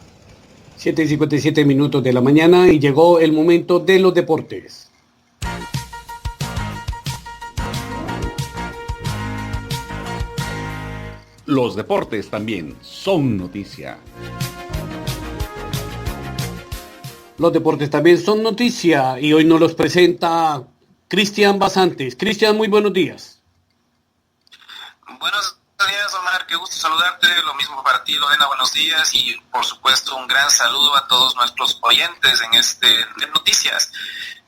7:57 de la mañana y llegó el momento de los deportes. Los deportes también son noticia. Los deportes también son noticia y hoy nos los presenta Cristian Basantes. Cristian, muy buenos días. Buenos días, Omar, qué gusto saludarte. Lo mismo para ti, Lorena, buenos días. Y por supuesto un gran saludo a todos nuestros oyentes en de Noticias.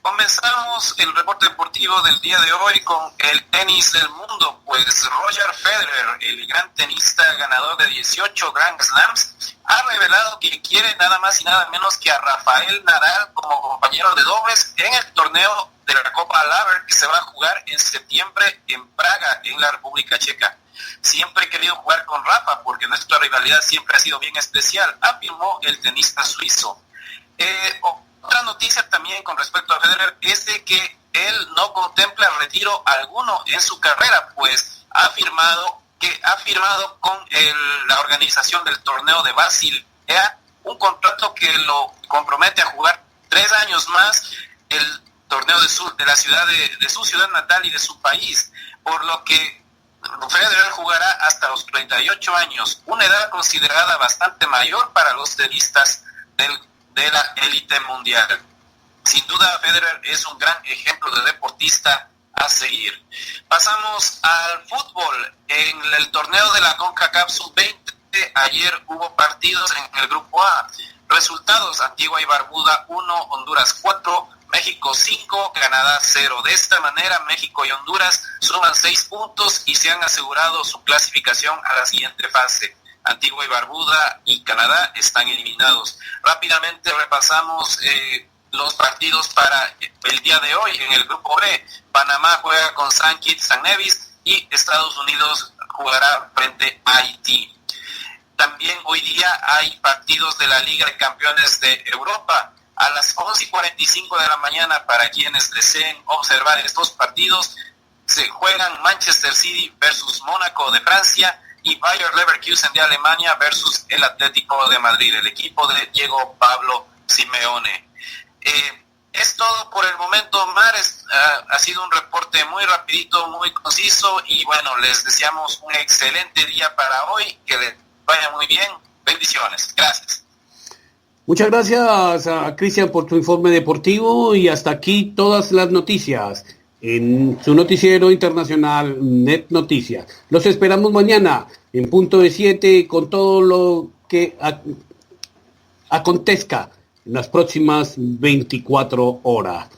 Comenzamos el reporte deportivo del día de hoy con el tenis del mundo, pues Roger Federer, el gran tenista ganador de 18 Grand Slams, ha revelado que quiere nada más y nada menos que a Rafael Nadal como compañero de dobles en el torneo de la Copa Laver que se va a jugar en septiembre en Praga, en la República Checa. Siempre he querido jugar con Rafa porque nuestra rivalidad siempre ha sido bien especial, afirmó el tenista suizo. Otra noticia también con respecto a Federer es de que él no contempla retiro alguno en su carrera, pues ha firmado con la organización del torneo de Basilea un contrato que lo compromete a jugar 3 años más el torneo de su ciudad natal y de su país, por lo que Federer jugará hasta los 38 años, una edad considerada bastante mayor para los tenistas de la élite mundial. Sin duda, Federer es un gran ejemplo de deportista a seguir. Pasamos al fútbol. En el torneo de la CONCACAF Sub-20, ayer hubo partidos en el grupo A. Resultados: Antigua y Barbuda 1, Honduras 4, México 5, Canadá 0. De esta manera, México y Honduras suman 6 puntos y se han asegurado su clasificación a la siguiente fase. Antigua y Barbuda y Canadá están eliminados. Rápidamente repasamos los partidos para el día de hoy. En el grupo B, Panamá juega con San Kitts San Nevis y Estados Unidos jugará frente a Haití. También hoy día hay partidos de la Liga de Campeones de Europa. A las 11:45 de la mañana, para quienes deseen observar estos partidos, se juegan Manchester City versus Mónaco de Francia y Bayer Leverkusen de Alemania versus el Atlético de Madrid, el equipo de Diego Pablo Simeone. Es todo por el momento, Omar. Ha sido un reporte muy rapidito, muy conciso y bueno, les deseamos un excelente día para hoy, que les vaya muy bien. Bendiciones. Gracias. Muchas gracias a Cristian por tu informe deportivo y hasta aquí todas las noticias. en su noticiero internacional Net Noticias. Los esperamos mañana en punto de 7 con todo lo que acontezca en las próximas 24 horas.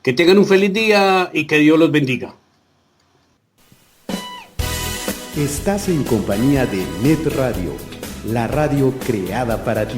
Que tengan un feliz día y que Dios los bendiga. Estás en compañía de Net Radio, la radio creada para ti.